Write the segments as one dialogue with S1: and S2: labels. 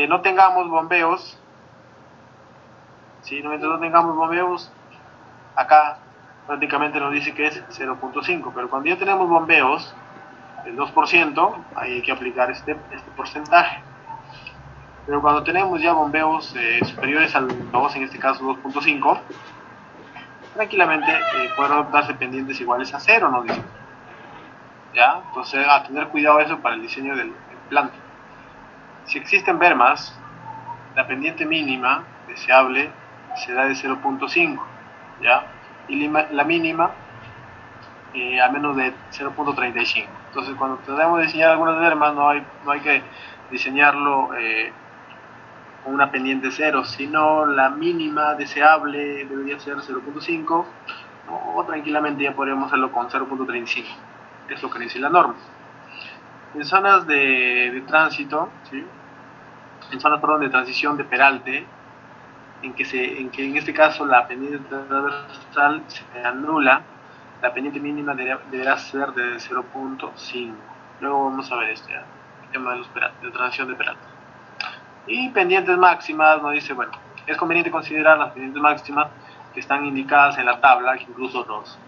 S1: no tengamos bombeos, ¿sí? Mientras no tengamos bombeos, acá prácticamente nos dice que es 0.5, pero cuando ya tenemos bombeos, el 2%, ahí hay que aplicar este porcentaje. Pero cuando tenemos ya bombeos superiores al 2, en este caso 2.5, tranquilamente pueden adoptarse pendientes iguales a 0, nos dice. ¿Ya? Entonces, a tener cuidado eso para el diseño del planta. Si existen bermas, la pendiente mínima deseable será de 0.5, ¿ya? Y la mínima a menos de 0.35. Entonces, cuando tratamos de diseñar algunas bermas, no hay que diseñarlo con una pendiente 0, sino la mínima deseable debería ser 0.5, o tranquilamente ya podríamos hacerlo con 0.35, que es lo que dice la norma. En zonas de tránsito, ¿sí? En zonas, perdón, de transición de peralte, en que en este caso la pendiente transversal se anula, la pendiente mínima deberá ser de 0.5. Luego vamos a ver el tema de transición de peralte. Y pendientes máximas, nos dice, bueno, es conveniente considerar las pendientes máximas que están indicadas en la tabla, que incluso nos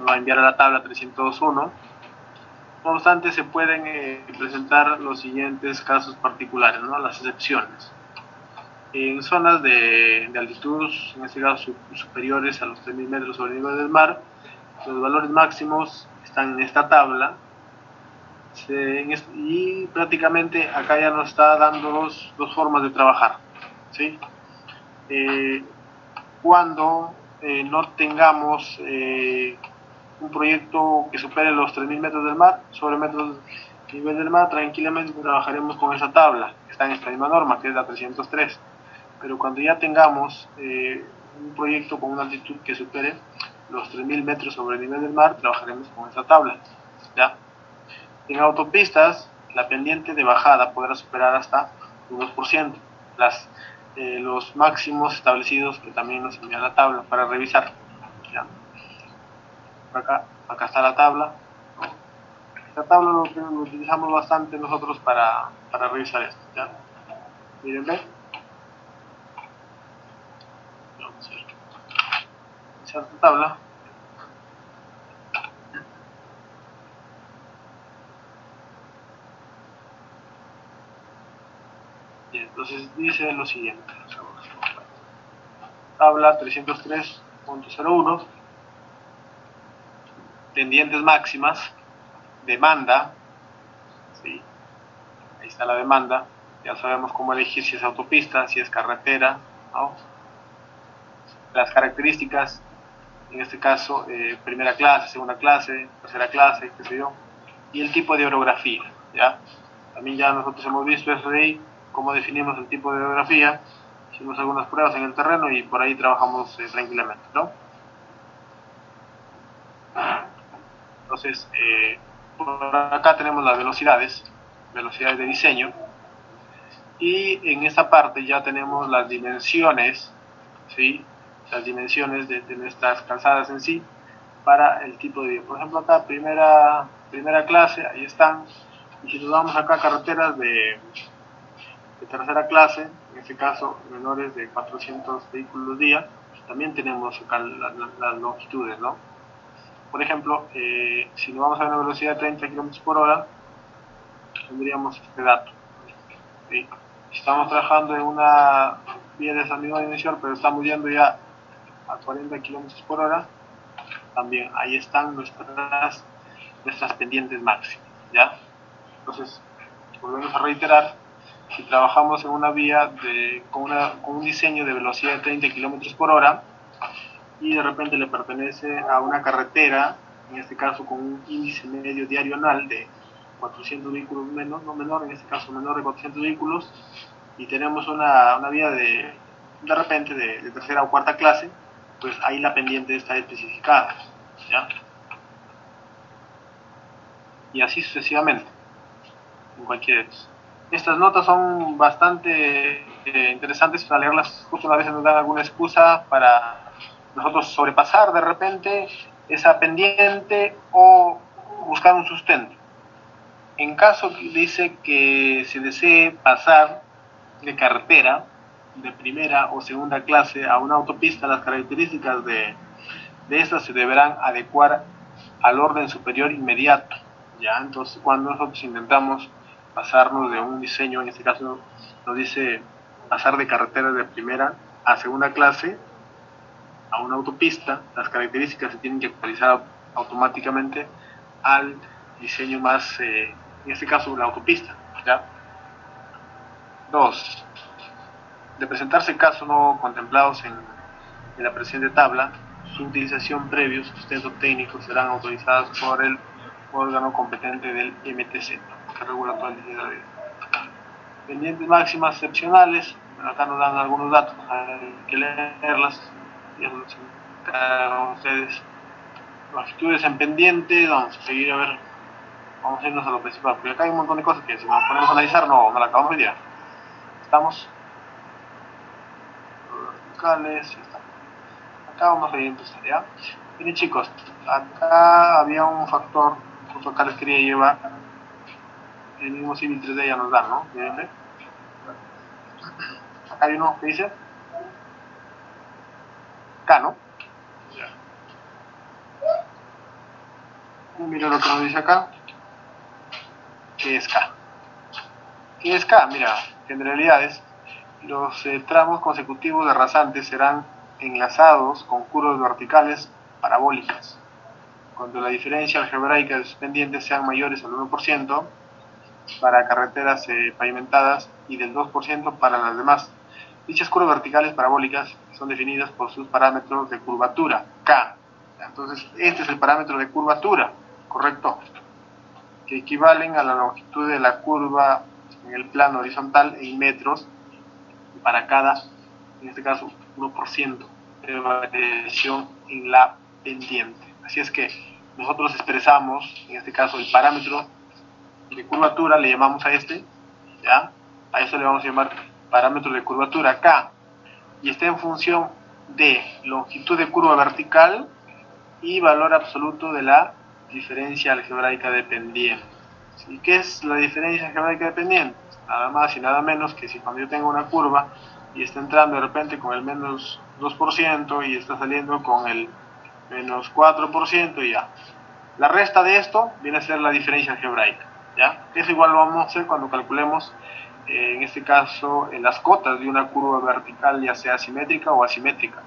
S1: va a enviar a la tabla 301. No obstante, se pueden presentar los siguientes casos particulares, ¿no? Las excepciones. En zonas de altitud, en este caso superiores a los 3.000 metros sobre el nivel del mar, los valores máximos están en esta tabla, y prácticamente acá ya nos está dando dos formas de trabajar, ¿sí? Cuando no tengamos un proyecto que supere los 3.000 metros del mar, sobre metros nivel del mar, tranquilamente trabajaremos con esa tabla, que está en esta misma norma, que es la 303. Pero cuando ya tengamos un proyecto con una altitud que supere los 3.000 metros sobre el nivel del mar, trabajaremos con esa tabla, ¿ya? En autopistas, la pendiente de bajada podrá superar hasta un 2%. Los máximos establecidos que también nos envía la tabla para revisar, ¿ya? Acá está la tabla. Esta tabla lo utilizamos bastante nosotros para revisar esto, ¿ya? Miren, ¿ven? Vamos a ver. Esta tabla. Y entonces dice lo siguiente. Tabla 303.01. Pendientes máximas. Demanda. ¿Sí? Ahí está la demanda. Ya sabemos cómo elegir si es autopista, si es carretera, ¿no? Las características, en este caso, primera clase, segunda clase, tercera clase, qué sé yo. Y el tipo de orografía, ¿ya? También ya nosotros hemos visto eso de ahí, cómo definimos el tipo de orografía. Hicimos algunas pruebas en el terreno y por ahí trabajamos tranquilamente, ¿no? Entonces, por acá tenemos las velocidades de diseño, y en esta parte ya tenemos las dimensiones, ¿sí? Las dimensiones de nuestras calzadas en sí, para el tipo de, por ejemplo acá primera clase, ahí están, y si nos vamos acá a carreteras de tercera clase, en este caso menores de 400 vehículos día, también tenemos acá las longitudes, ¿no? Por ejemplo, si nos vamos a una velocidad de 30 km por hora, tendríamos este dato, ¿sí? Si estamos trabajando en una vía de esa misma dimensión, pero estamos yendo ya a 40 km por hora, también ahí están nuestras pendientes máximas, ¿ya? Entonces, volvemos a reiterar, si trabajamos en una vía con un diseño de velocidad de 30 km por hora, y de repente le pertenece a una carretera, en este caso con un índice medio diario anual de 400 vehículos menos, no menor, en este caso menor de 400 vehículos, y tenemos una vía de repente de tercera o cuarta clase, pues ahí la pendiente está especificada, ¿ya? Y así sucesivamente, en cualquiera de estos. Estas notas son bastante interesantes para leerlas, justo una vez nos dan alguna excusa para nosotros sobrepasar de repente esa pendiente o buscar un sustento. En caso que dice que se desee pasar de carretera de primera o segunda clase a una autopista, las características de estas se deberán adecuar al orden superior inmediato. ¿Ya? Entonces, cuando nosotros intentamos pasarnos de un diseño, en este caso nos dice pasar de carretera de primera a segunda clase a una autopista, las características se tienen que actualizar automáticamente al diseño más, en este caso, la autopista. ¿Ya? 2. De presentarse casos no contemplados en la presente tabla, su utilización previo, sustento técnico serán autorizadas por el órgano competente del MTC, que regula toda la actividad. Pendientes máximas excepcionales, acá nos dan algunos datos, hay que leerlas, y ustedes. Longitudes en pendiente, vamos a seguir a ver, vamos a irnos a lo principal, porque acá hay un montón de cosas que si nos ponemos a analizar no la acabamos de día. Estamos verticales, acá vamos a ir a ¿ya? Miren chicos, acá había un factor, justo acá les quería llevar, el mismo civil 3D ya nos da, ¿no? Miren, acá hay uno que dice K, ¿no? Ya. Mira lo que nos dice acá, ¿qué es K? ¿Qué es K? Mira, generalidades, los tramos consecutivos de rasantes serán enlazados con curvas verticales parabólicas. Cuando la diferencia algebraica de sus pendientes sean mayores al 1%, para carreteras pavimentadas y del 2% para las demás. Dichas curvas verticales parabólicas son definidas por sus parámetros de curvatura, K. Entonces, este es el parámetro de curvatura, ¿correcto? Que equivalen a la longitud de la curva en el plano horizontal en metros para cada, en este caso, 1% de variación en la pendiente. Así es que nosotros expresamos, en este caso, el parámetro de curvatura, le llamamos a este, ¿ya? A eso le vamos a llamar parámetro de curvatura K, y está en función de longitud de curva vertical y valor absoluto de la diferencia algebraica dependiente. ¿Y qué es la diferencia algebraica dependiente? Nada más y nada menos que si cuando yo tengo una curva y está entrando de repente con el menos 2% y está saliendo con el menos 4% y ya. La resta de esto viene a ser la diferencia algebraica. ¿Ya? Eso igual lo vamos a hacer cuando calculemos, en este caso, en las cotas de una curva vertical, ya sea simétrica o asimétrica.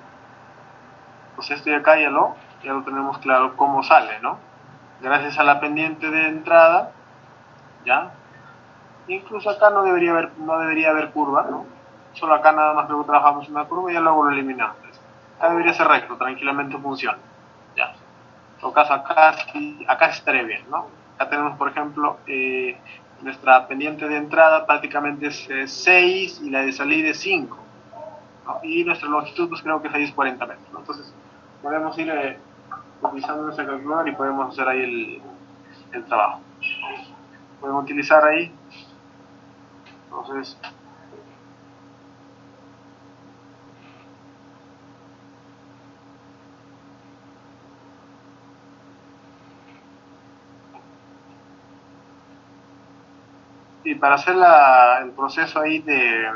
S1: Pues esto de acá ya lo tenemos claro cómo sale, ¿no? Gracias a la pendiente de entrada, ¿ya? Incluso acá no debería haber curva, ¿no? Solo acá nada más luego trabajamos una curva y ya luego lo eliminamos. Acá debería ser recto, tranquilamente funciona, ¿ya? En todo caso, acá sí estaría bien, ¿no? Acá tenemos, por ejemplo, nuestra pendiente de entrada prácticamente es 6 y la de salida es 5, ¿no? Y nuestra longitud pues creo que es ahí es 40 metros, ¿no? Entonces podemos ir utilizando nuestra calculadora y podemos hacer ahí el trabajo. Podemos utilizar ahí, entonces, y para hacer el proceso ahí de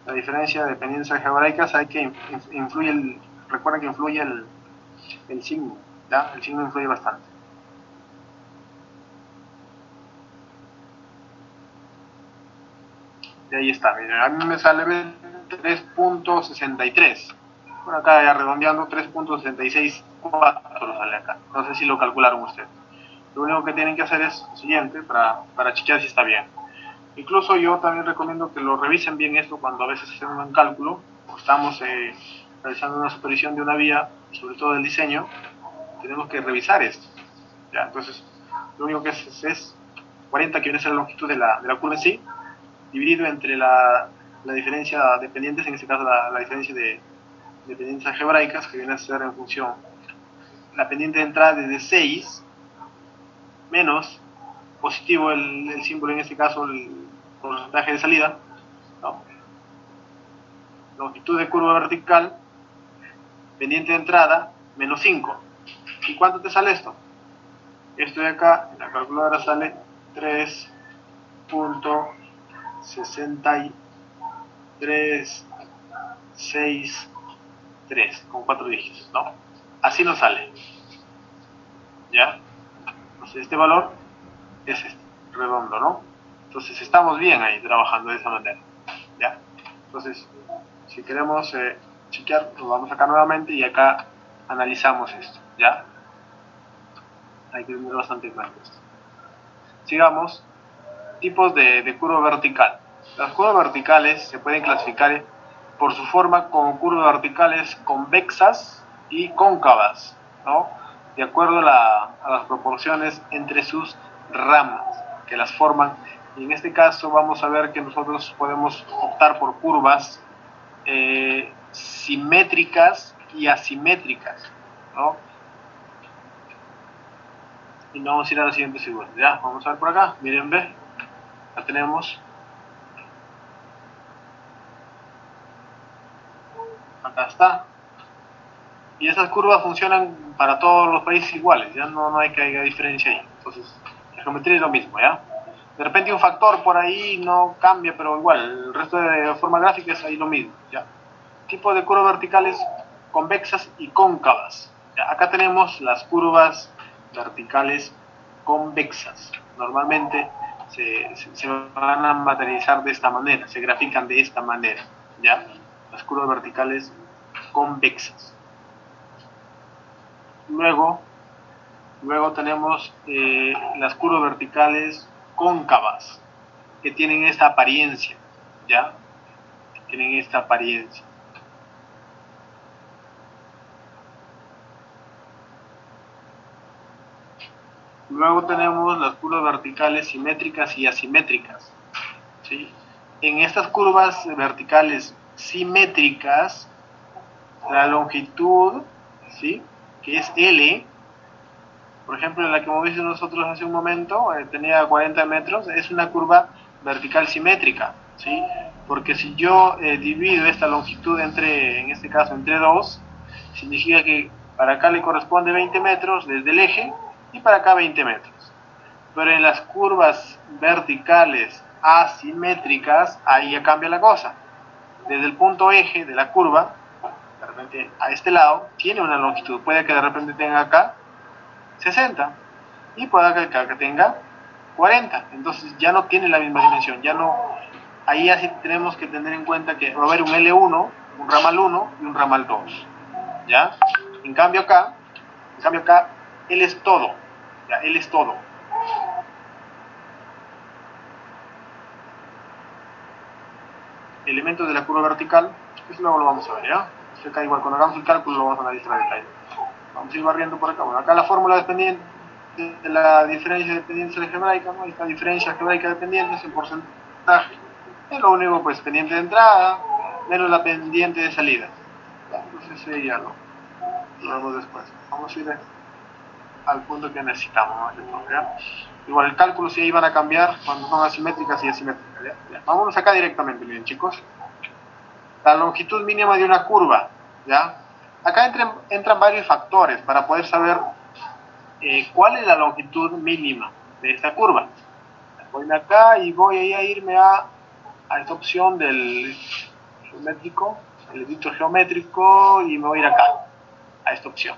S1: la diferencia de dependencias algebraicas hay que recuerden que influye el signo, ¿ya? El signo influye bastante. Y ahí está, miren, a mí me sale 3.63. Bueno, acá ya redondeando 3.664 sale acá. No sé si lo calcularon ustedes. Lo único que tienen que hacer es lo siguiente para chequear si está bien. Incluso yo también recomiendo que lo revisen bien esto cuando a veces hacemos un cálculo o estamos realizando una supervisión de una vía, sobre todo del diseño, tenemos que revisar esto. ¿Ya? Entonces, lo único que es 40, que viene a ser la longitud de la curva en sí, dividido entre la diferencia de pendientes, en este caso la diferencia de pendientes algebraicas, que viene a ser en función la pendiente de entrada desde 6 menos positivo el símbolo, en este caso el porcentaje de salida, ¿no? Longitud de curva vertical, pendiente de entrada, menos 5. ¿Y cuánto te sale esto? Esto de acá, en la calculadora sale 3.6363 con 4 dígitos, ¿no? Así nos sale, ¿ya? Entonces este valor es este, redondo, ¿no? Entonces estamos bien ahí trabajando de esa manera, ¿ya? Entonces, si queremos chequear, nos vamos acá nuevamente y acá analizamos esto, ¿ya? Hay que tener bastante claro esto. Sigamos. Tipos de curva vertical. Las curvas verticales se pueden clasificar por su forma como curvas verticales convexas y cóncavas, ¿no? De acuerdo a las proporciones entre sus ramas que las forman. Y en este caso vamos a ver que nosotros podemos optar por curvas simétricas y asimétricas, ¿no? Y no vamos a ir a la siguiente figura. Ya, vamos a ver por acá, miren, ve, la tenemos. Acá está. Y esas curvas funcionan para todos los países iguales, ya no hay que haya diferencia ahí. Entonces, la geometría es lo mismo, ¿ya? De repente un factor por ahí no cambia, pero igual, el resto de forma gráfica es ahí lo mismo, ¿ya? Tipo de curvas verticales convexas y cóncavas. ¿Ya? Acá tenemos las curvas verticales convexas. Normalmente se van a materializar de esta manera, se grafican de esta manera, ¿ya? Las curvas verticales convexas. Luego tenemos las curvas verticales cóncavas, que tienen esta apariencia, ¿ya? Tienen esta apariencia. Luego tenemos las curvas verticales simétricas y asimétricas, ¿sí? En estas curvas verticales simétricas, la longitud, ¿sí?, que es L, por ejemplo, en la que hemos visto nosotros hace un momento, tenía 40 metros, es una curva vertical simétrica, ¿sí? Porque si yo divido esta longitud en este caso, entre 2, significa que para acá le corresponde 20 metros desde el eje y para acá 20 metros. Pero en las curvas verticales asimétricas, ahí ya cambia la cosa. Desde el punto eje de la curva, de repente a este lado, tiene una longitud. Puede que de repente tenga acá 60 y puede que acá tenga 40. Entonces ya no tiene la misma dimensión. Ya no, ahí así tenemos que tener en cuenta que va a haber un L1, un ramal 1 y un ramal 2. ¿Ya? En cambio acá, L es todo. ¿Ya? L es todo. Elementos de la curva vertical, eso luego lo vamos a ver, ¿ya? Acá igual, cuando hagamos el cálculo lo vamos a analizar a detalle. Vamos a ir barriendo por acá. Bueno, acá la fórmula dependiente de la diferencia de dependientes algebraica, ¿no? Esta diferencia algebraica de pendientes en porcentaje. Es lo único, pues, pendiente de entrada menos la pendiente de salida. Entonces eso ya lo vemos después. Vamos a ir al punto que necesitamos, ¿no? ¿Ya? Igual el cálculo sí iban a cambiar cuando son asimétricas y asimétricas. ¿Ya? Vámonos acá directamente, miren, chicos. La longitud mínima de una curva, ¿ya? Acá entran varios factores para poder saber cuál es la longitud mínima de esta curva. Voy acá y voy a irme a esta opción del geométrico, el editor geométrico, y me voy a ir acá, a esta opción.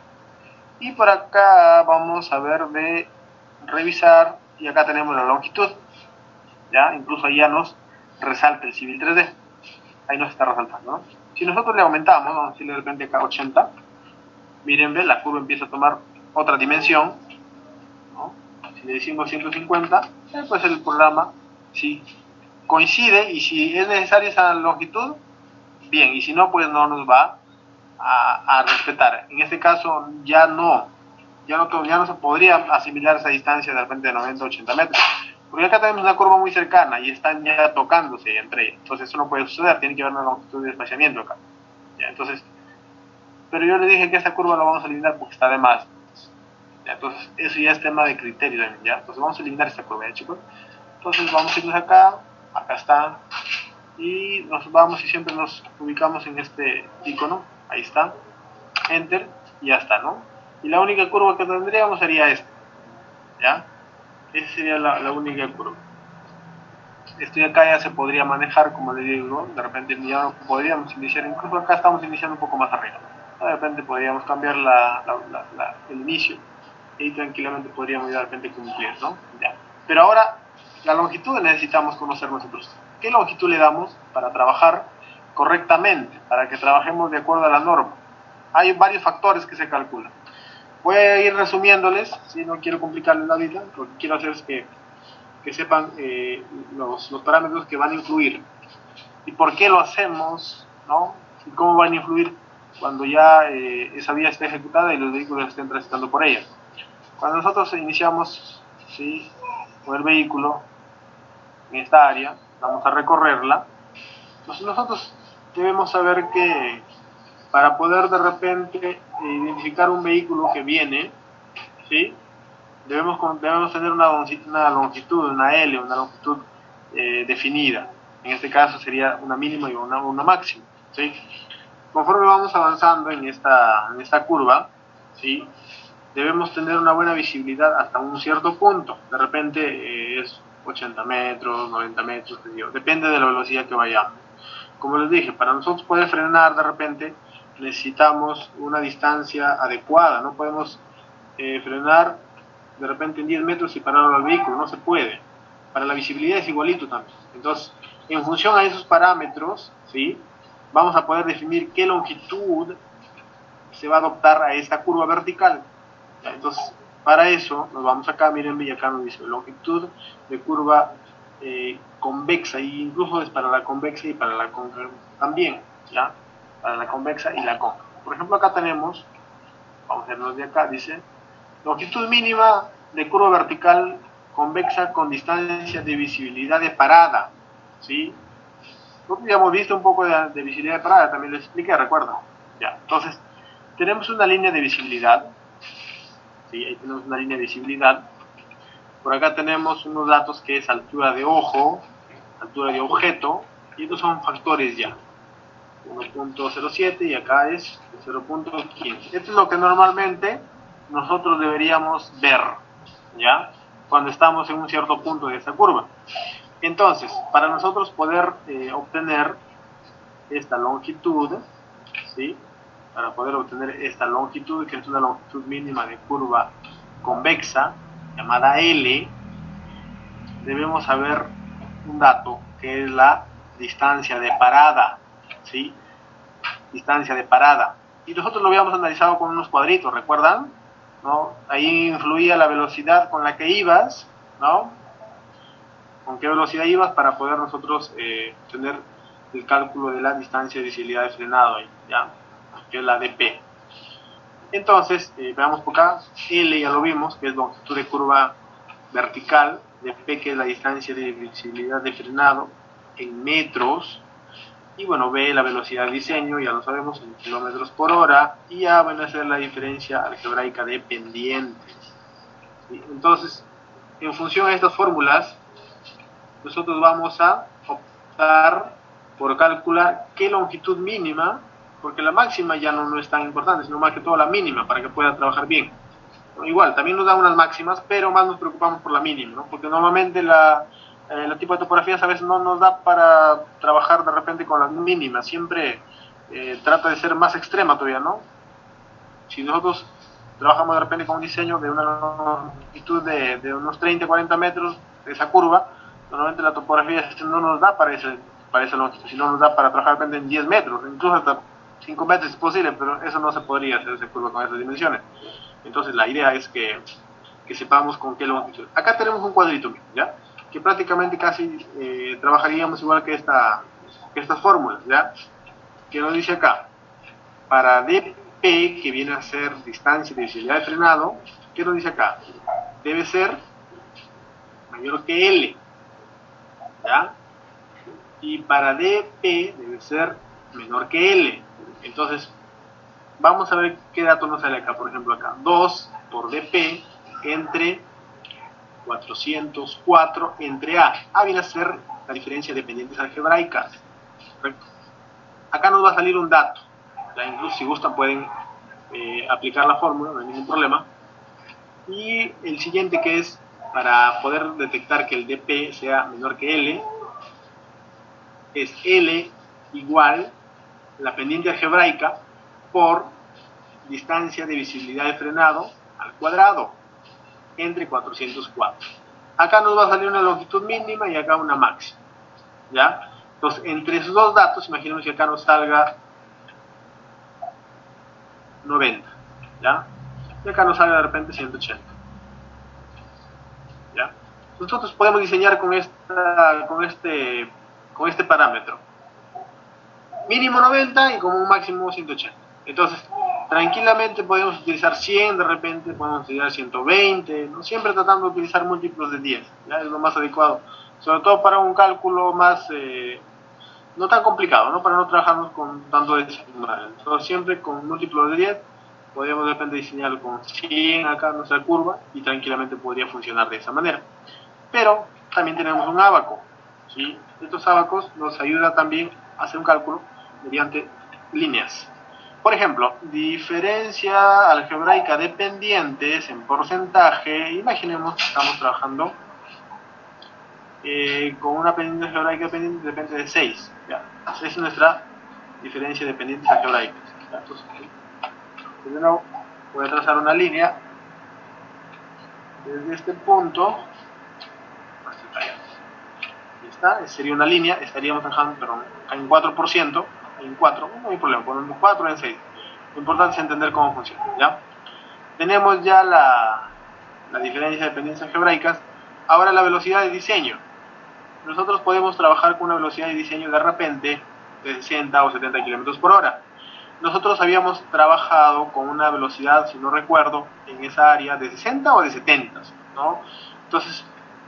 S1: Y por acá vamos a ver de revisar, y acá tenemos la longitud, ¿ya? Incluso ahí ya nos resalta el Civil 3D, ahí nos está resaltando, ¿no? Si nosotros le aumentamos, vamos a decirle de repente acá 80, miren, ve, la curva empieza a tomar otra dimensión, ¿no? Si le decimos 150, pues el programa sí coincide, y si es necesaria esa longitud, bien, y si no, pues no nos va a respetar. En este caso ya no se podría asimilar esa distancia de repente de 90 a 80 metros, porque acá tenemos una curva muy cercana y están ya tocándose entre ellas. Entonces eso no puede suceder, tiene que haber una longitud de desplazamiento acá. ¿Ya? Entonces, pero yo le dije que esta curva la vamos a eliminar porque está de más. ¿Ya? Entonces eso ya es tema de criterio también, ¿ya? Entonces vamos a eliminar esta curva, ¿ya, chicos? Entonces vamos a irnos acá está, y nos vamos y siempre nos ubicamos en este icono, ahí está, enter, y ya está, ¿no? Y la única curva que tendríamos sería esta, ¿ya? Esa sería la única curva. Esto de acá ya se podría manejar, como le digo, de repente ya podríamos iniciar, incluso acá estamos iniciando un poco más arriba. De repente podríamos cambiar el inicio y tranquilamente podríamos de repente cumplir, ¿no? Ya. Pero ahora, la longitud necesitamos conocer nosotros. ¿Qué longitud le damos para trabajar correctamente, para que trabajemos de acuerdo a la norma? Hay varios factores que se calculan. Voy a ir resumiéndoles, si no quiero complicarles la vida, lo que quiero hacer es que sepan los parámetros que van a influir y por qué lo hacemos, ¿no? Y cómo van a influir cuando ya esa vía esté ejecutada y los vehículos estén transitando por ella. Cuando nosotros iniciamos, ¿sí?, con el vehículo en esta área, vamos a recorrerla, entonces nosotros debemos saber que para poder de repente identificar un vehículo que viene, ¿sí?, debemos tener una longitud, una L, una longitud definida. En este caso sería una mínima y una máxima, ¿sí? Conforme vamos avanzando en esta curva, ¿sí?, debemos tener una buena visibilidad hasta un cierto punto. De repente es 80 metros, 90 metros, depende de la velocidad que vayamos. Como les dije, para nosotros poder frenar de repente necesitamos una distancia adecuada. No podemos frenar de repente en 10 metros y parar al vehículo, no se puede. Para la visibilidad es igualito también. Entonces, en función a esos parámetros, ¿sí?, vamos a poder definir qué longitud se va a adoptar a esta curva vertical. Entonces, para eso nos vamos acá, miren, y acá nos dice longitud de curva convexa, y incluso es para la convexa y para la cóncava también, ¿ya? Para la convexa y la cóncava. Por ejemplo, acá tenemos, vamos a vernos de acá, dice longitud mínima de curva vertical convexa con distancia de visibilidad de parada, ¿sí? Nosotros ya hemos visto un poco de visibilidad de parada, también les expliqué, recuerdan. Ya, entonces, tenemos una línea de visibilidad, ¿sí? Ahí tenemos una línea de visibilidad. Por acá tenemos unos datos que es altura de ojo, altura de objeto, y estos son factores ya. 1.07 y acá es 0.15. Esto es lo que normalmente nosotros deberíamos ver, ¿ya?, cuando estamos en un cierto punto de esta curva. Entonces, para nosotros poder obtener esta longitud, ¿sí?, para poder obtener esta longitud, que es una longitud mínima de curva convexa, llamada L, debemos saber un dato, que es la distancia de parada, ¿sí?, distancia de parada. Y nosotros lo habíamos analizado con unos cuadritos, ¿recuerdan? ¿No? Ahí influía la velocidad con la que ibas, ¿no? Con qué velocidad ibas para poder nosotros tener el cálculo de la distancia de visibilidad de frenado, ¿ya?, que es la dP. Entonces, veamos por acá, L ya lo vimos, que es longitud de curva vertical, dP, que es la distancia de visibilidad de frenado en metros, y bueno, B, la velocidad de diseño, ya lo sabemos, en kilómetros por hora, y A van a ser la diferencia algebraica de pendientes. ¿Sí? Entonces, en función a estas fórmulas, nosotros vamos a optar por calcular qué longitud mínima, porque la máxima ya no es tan importante, sino más que todo la mínima, para que pueda trabajar bien. Igual, también nos dan unas máximas, pero más nos preocupamos por la mínima, ¿no? Porque normalmente la tipo de topografías a veces no nos da para trabajar de repente con las mínimas, siempre trata de ser más extrema todavía, ¿no? Si nosotros trabajamos de repente con un diseño de una longitud de unos 30, 40 metros, de esa curva, normalmente la topografía no nos da para esa longitud, sino nos da para trabajar de repente en 10 metros, incluso hasta 5 metros es posible, pero eso no se podría hacer esa curva con esas dimensiones. Entonces la idea es que sepamos con qué longitud. Acá tenemos un cuadrito, ¿ya?, que prácticamente casi trabajaríamos igual que estas fórmulas, ¿ya?, que nos dice acá, para dP, que viene a ser distancia de visibilidad de frenado, ¿qué nos dice acá? Debe ser mayor que L, ¿ya?, y para dP debe ser menor que L. Entonces, vamos a ver qué dato nos sale acá. Por ejemplo, acá 2 por dP entre 404 entre A. A viene a ser la diferencia de pendientes algebraicas, ¿correcto? Acá nos va a salir un dato, ¿ya? Incluso si gustan pueden aplicar la fórmula, no hay ningún problema. Y el siguiente, que es para poder detectar que el dP sea menor que L, es L igual la pendiente algebraica por distancia de visibilidad de frenado al cuadrado entre 404. Acá nos va a salir una longitud mínima y acá una máxima, ¿ya? Entonces, entre esos dos datos, imaginemos que acá nos salga 90, ¿ya? Y acá nos salga de repente 180, ¿ya? Nosotros podemos diseñar con este parámetro mínimo 90 y como un máximo 180. Entonces, tranquilamente podemos utilizar 100, de repente podemos utilizar 120, ¿no? Siempre tratando de utilizar múltiplos de 10, ¿ya? Es lo más adecuado, sobre todo para un cálculo más, no tan complicado, ¿no? Para no trabajarnos con tanto decimal. Entonces, siempre con múltiplos de 10, podemos de repente diseñar con 100 acá nuestra curva y tranquilamente podría funcionar de esa manera. Pero también tenemos un ábaco, ¿sí? Estos ábacos nos ayudan también a hacer un cálculo mediante líneas. Por ejemplo, diferencia algebraica de pendientes en porcentaje. Imaginemos que estamos trabajando con una pendiente algebraica depende de 6. ¿Ya? Esa es nuestra diferencia de pendientes algebraicas. ¿Ya? Entonces, de nuevo, voy a trazar una línea desde este punto hasta allá. Esta sería una línea, estaríamos trabajando en 4%, en 4, no hay problema, ponemos 4 en 6. Lo importante es entender cómo funciona, ¿ya? Tenemos ya la diferencia de pendientes algebraicas. Ahora la velocidad de diseño. Nosotros podemos trabajar con una velocidad de diseño de repente de 60 o 70 km por hora. Nosotros habíamos trabajado con una velocidad, si no recuerdo, en esa área de 60 o de 70, ¿no? Entonces,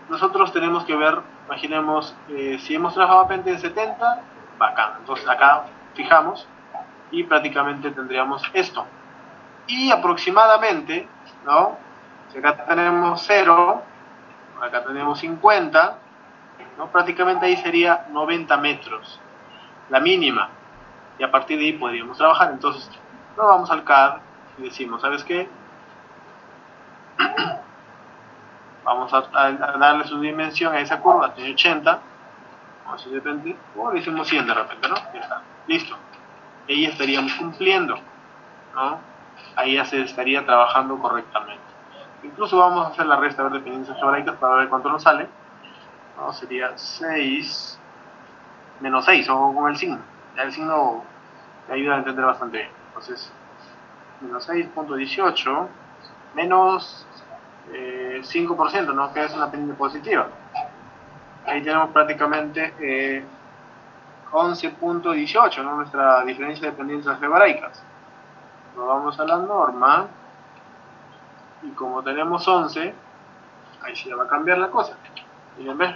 S1: nosotros tenemos que ver, imaginemos, si hemos trabajado de repente en 70, bacán. Entonces acá fijamos y prácticamente tendríamos esto. Y aproximadamente, ¿no? Si acá tenemos 0, acá tenemos 50, ¿no? Prácticamente ahí sería 90 metros, la mínima. Y a partir de ahí podríamos trabajar. Entonces, nos vamos al CAD y decimos, ¿sabes qué? Vamos a darle su dimensión a esa curva, tiene 80. Vamos a decir, o le decimos 100 de repente, ¿no? Ya está, listo. Ahí estaríamos cumpliendo, ¿no? Ahí ya se estaría trabajando correctamente. Incluso vamos a hacer la resta de pendientes algebraicas para ver cuánto nos sale. ¿No? Sería 6 menos 6, o con el signo. Ya el signo te ayuda a entender bastante bien. Entonces, menos 6.18 menos 5%, ¿no? Que es una pendiente positiva. Ahí tenemos prácticamente 11.18, ¿no? Nuestra diferencia de pendientes algebraicas. Nos vamos a la norma y como tenemos 11, ahí sí va a cambiar la cosa. Miren, ¿ves?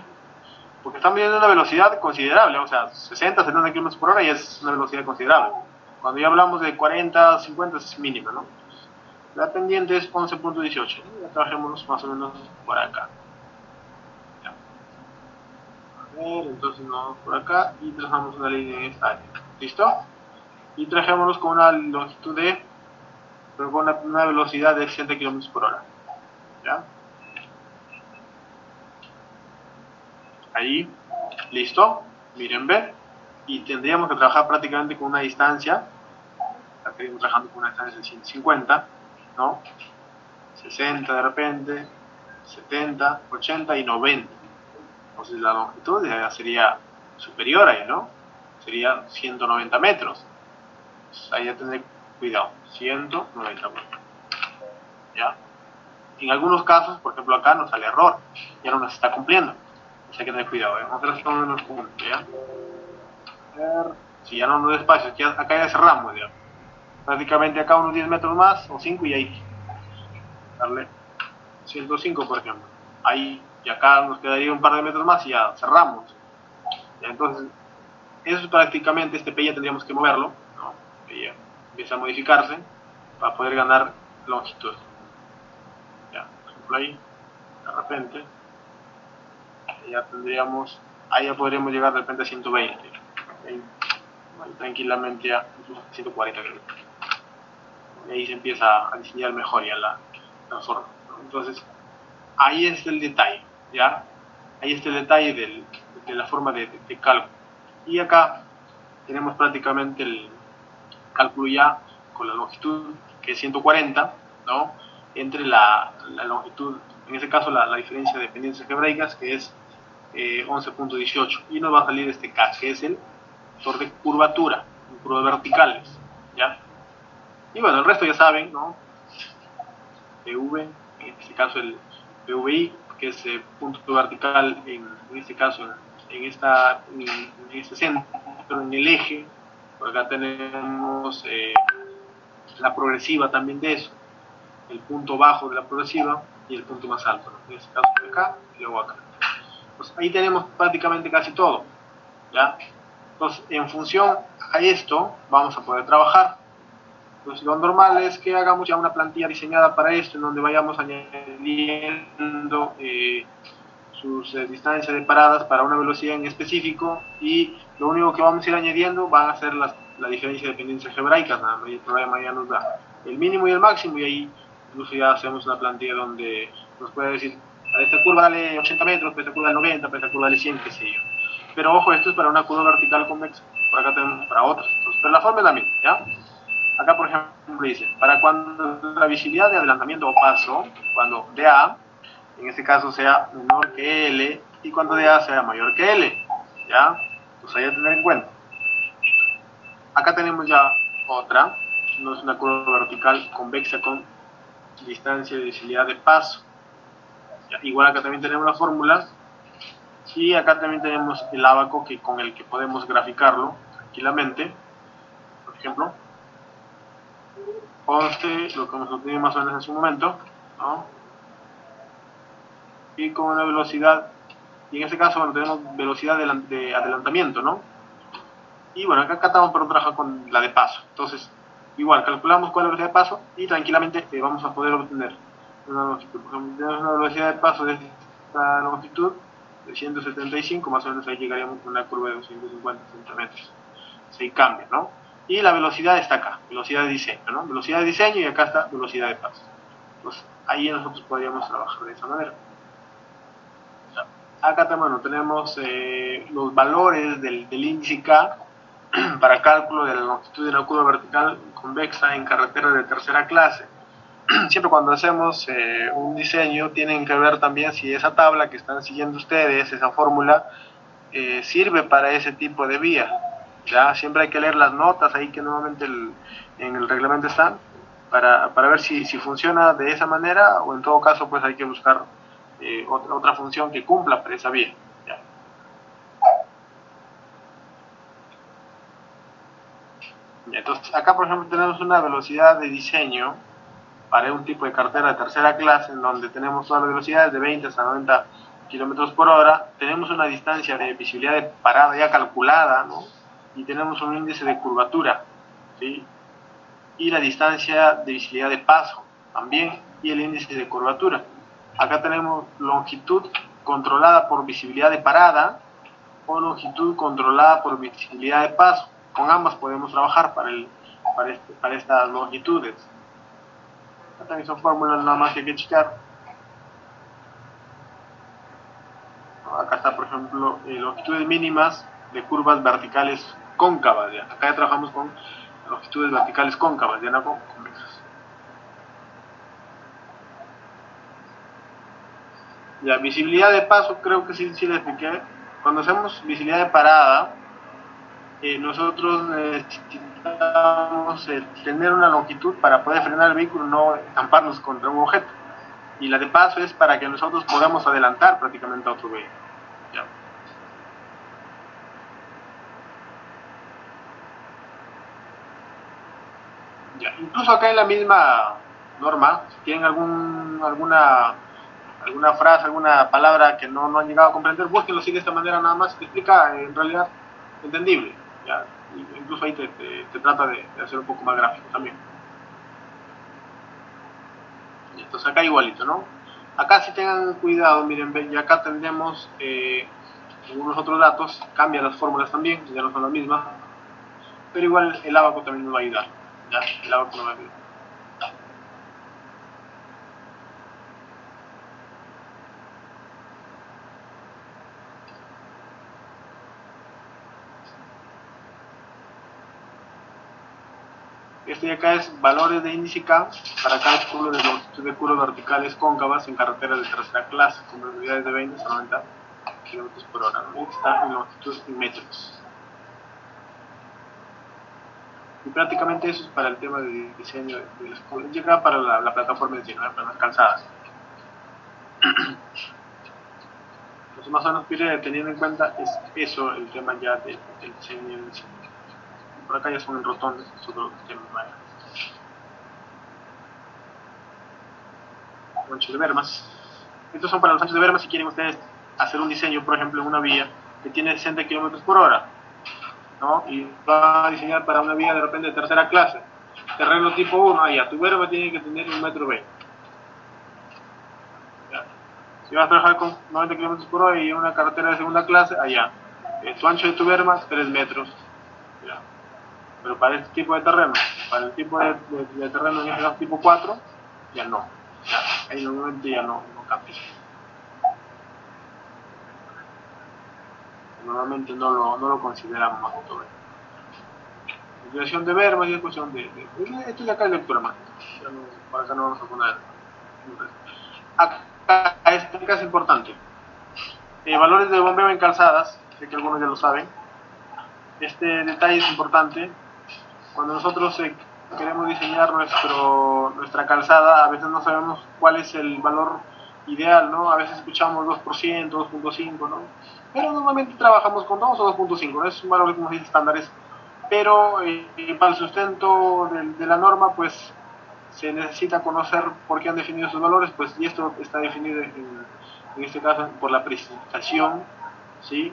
S1: Porque están midiendo una velocidad considerable, o sea, 60, 70 km por hora ya es una velocidad considerable. Cuando ya hablamos de 40, 50 es mínima, ¿no? La pendiente es 11.18, ¿no? Ya trabajemos más o menos por acá. Ya. A ver, entonces nos vamos por acá y trazamos una línea en esta área. ¿Listo? Y trajémonos con una longitud de, pero con una velocidad de 60 km por hora. ¿Ya? Ahí, listo, miren, ve, y tendríamos que trabajar prácticamente con una distancia, estaríamos trabajando con una distancia de 150, ¿no? 60 de repente, 70, 80 y 90. Entonces la longitud ya sería superior ahí, ¿no? Sería 190 metros. Entonces, ahí ya tendré cuidado, 190 metros. ¿Ya? En algunos casos, por ejemplo acá nos sale error, ya no nos está cumpliendo. Entonces hay que tener cuidado, ¿eh? Vamos a ver cómo nos cumple, ¿ya? Si ya no nos despacio, acá ya cerramos, ¿ya? Prácticamente acá unos 10 metros más o 5 y ahí darle 105 por ejemplo, ahí y acá nos quedaría un par de metros más y ya cerramos. ¿Ya? Entonces eso es prácticamente, este P ya tendríamos que moverlo, ¿no? Que ya empieza a modificarse para poder ganar longitud. Ya, por ejemplo ahí de repente ya tendríamos, ahí ya podríamos llegar de repente a 120, ahí tranquilamente a 140 creo. Y ahí se empieza a diseñar mejor ya la forma, ¿no? Entonces ahí está el detalle, ¿ya? Ahí está el detalle de la forma de cálculo. Y acá tenemos prácticamente el cálculo ya con la longitud, que es 140, ¿no? Entre la longitud, en este caso la diferencia de dependencias algebraicas, que es 11.18. Y nos va a salir este K, que es el factor de curvatura, curvas verticales, ¿ya? Y bueno, el resto ya saben, ¿no? PV, en este caso el PVI, que es punto vertical, en este caso en este centro, en el eje. Por acá tenemos la progresiva también de eso, el punto bajo de la progresiva y el punto más alto, ¿no? En este caso acá y luego acá. Pues ahí tenemos prácticamente casi todo, ¿ya? Entonces, en función a esto, vamos a poder trabajar. Pues lo normal es que hagamos ya una plantilla diseñada para esto, en donde vayamos añadiendo sus distancias de paradas para una velocidad en específico, y lo único que vamos a ir añadiendo van a ser la diferencia de dependencias algebraicas, nada más, y el programa ya nos da el mínimo y el máximo, y ahí incluso ya hacemos una plantilla donde nos puede decir, a esta curva dale 80 metros, para esta curva dale 90, para esta curva dale 100, qué sé yo. Pero ojo, esto es para una curva vertical convexa, por acá tenemos para otras. Entonces, pero la forma es la misma, ¿ya? Acá, por ejemplo, dice, para cuando la visibilidad de adelantamiento o paso, cuando DA, en este caso, sea menor que L, y cuando DA sea mayor que L, ¿ya? Pues hay que tener en cuenta. Acá tenemos ya otra, no es una curva vertical convexa con distancia de visibilidad de paso. ¿Ya? Igual acá también tenemos la fórmula, y acá también tenemos el ábaco con el que podemos graficarlo tranquilamente. Por ejemplo, conste lo que hemos obtenido más o menos en su momento, ¿no? Y con una velocidad, y en este caso, bueno, tenemos velocidad de adelantamiento, ¿no? Y bueno, acá estamos para trabajar con la de paso. Entonces, igual, calculamos cuál es la velocidad de paso y tranquilamente vamos a poder obtener una longitud. Por ejemplo, tenemos una velocidad de paso de esta longitud de 175, más o menos ahí llegaríamos con una curva de 250 centímetros. Se cambia, ¿no? Y la velocidad está acá, velocidad de diseño, ¿no? Velocidad de diseño, y acá está velocidad de paso. Entonces, ahí nosotros podríamos trabajar de esa manera. Acá también tenemos los valores del índice K para cálculo de la longitud de la curva vertical convexa en carretera de tercera clase. Siempre cuando hacemos un diseño, tienen que ver también si esa tabla que están siguiendo ustedes, esa fórmula, sirve para ese tipo de vía. ¿Ya? Siempre hay que leer las notas ahí que normalmente en el reglamento están, para ver si funciona de esa manera, o en todo caso pues hay que buscar otra función que cumpla para esa vía. ¿Ya? Entonces acá, por ejemplo, tenemos una velocidad de diseño para un tipo de carretera de tercera clase, en donde tenemos todas las velocidades de 20 hasta 90 kilómetros por hora. Tenemos una distancia de visibilidad de parada ya calculada, ¿no? Y tenemos un índice de curvatura, ¿sí? Y la distancia de visibilidad de paso también, y el índice de curvatura. Acá tenemos longitud controlada por visibilidad de parada o longitud controlada por visibilidad de paso. Con ambas podemos trabajar para estas longitudes. Acá también son fórmulas nada más que hay que checar. Acá está, por ejemplo, longitudes mínimas de curvas verticales cóncavas. ¿Ya? Acá ya trabajamos con longitudes verticales cóncavas, ya no con convexas. Ya, visibilidad de paso, creo que sí le expliqué. Cuando hacemos visibilidad de parada, nosotros necesitamos tener una longitud para poder frenar el vehículo, no estamparnos contra un objeto. Y la de paso es para que nosotros podamos adelantar prácticamente a otro vehículo. ¿Ya? Ya. Incluso acá en la misma norma, si tienen alguna frase, alguna palabra que no han llegado a comprender, búsquenlo así de esta manera nada más, te explica en realidad entendible. ¿Ya? Incluso ahí te trata de hacer un poco más gráfico también. Y entonces acá igualito, ¿no? Acá sí tengan cuidado, miren, ven, y acá tendremos algunos otros datos, cambian las fórmulas también, ya no son las mismas, pero igual el ábaco también nos va a ayudar. ¿Ya? El ábaco nos va a ayudar. Este de acá es valores de índice K para cálculo de longitud de curvas verticales cóncavas en carreteras de tercera clase con velocidades de 20 a 90 km por hora. ¿No? Está en longitud en metros. Y prácticamente eso es para el tema de diseño de la escuela. Llega para la plataforma de diseño, para las calzadas. Entonces, más o menos, teniendo en cuenta es eso, el tema ya del diseño en sí. Por acá ya son en rotondas, es otro tema. Anchos de bermas. Estos son para los anchos de bermas si quieren ustedes hacer un diseño, por ejemplo, en una vía que tiene 60 km por hora, ¿no? Y va a diseñar para una vía de repente de tercera clase. Terreno tipo 1, allá, tu berma tiene que tener 1,20 m. Si vas a trabajar con 90 km por hora y una carretera de segunda clase, allá. Tu ancho de tu berma, 3 metros. ¿Ya? Pero para este tipo de terreno, para el tipo de terreno en este caso tipo 4, ya no. ¿Ya? Ahí normalmente ya no cambia. Normalmente no lo consideramos más todo. Utilización de bermas y es cuestión esto ya acá es lectura más. Por acá no vamos a poner. Acá, este caso es importante. Valores de bombeo en calzadas, sé que algunos ya lo saben. Este detalle es importante. Cuando nosotros queremos diseñar nuestra calzada, a veces no sabemos cuál es el valor ideal, ¿no? A veces escuchamos 2%, 2.5, ¿no? Pero normalmente trabajamos con 2 o 2.5, ¿no? Es un valor, como se dice, estándares. Pero para el sustento de la norma, pues se necesita conocer por qué han definido esos valores, pues, y esto está definido en este caso por la precipitación, ¿sí?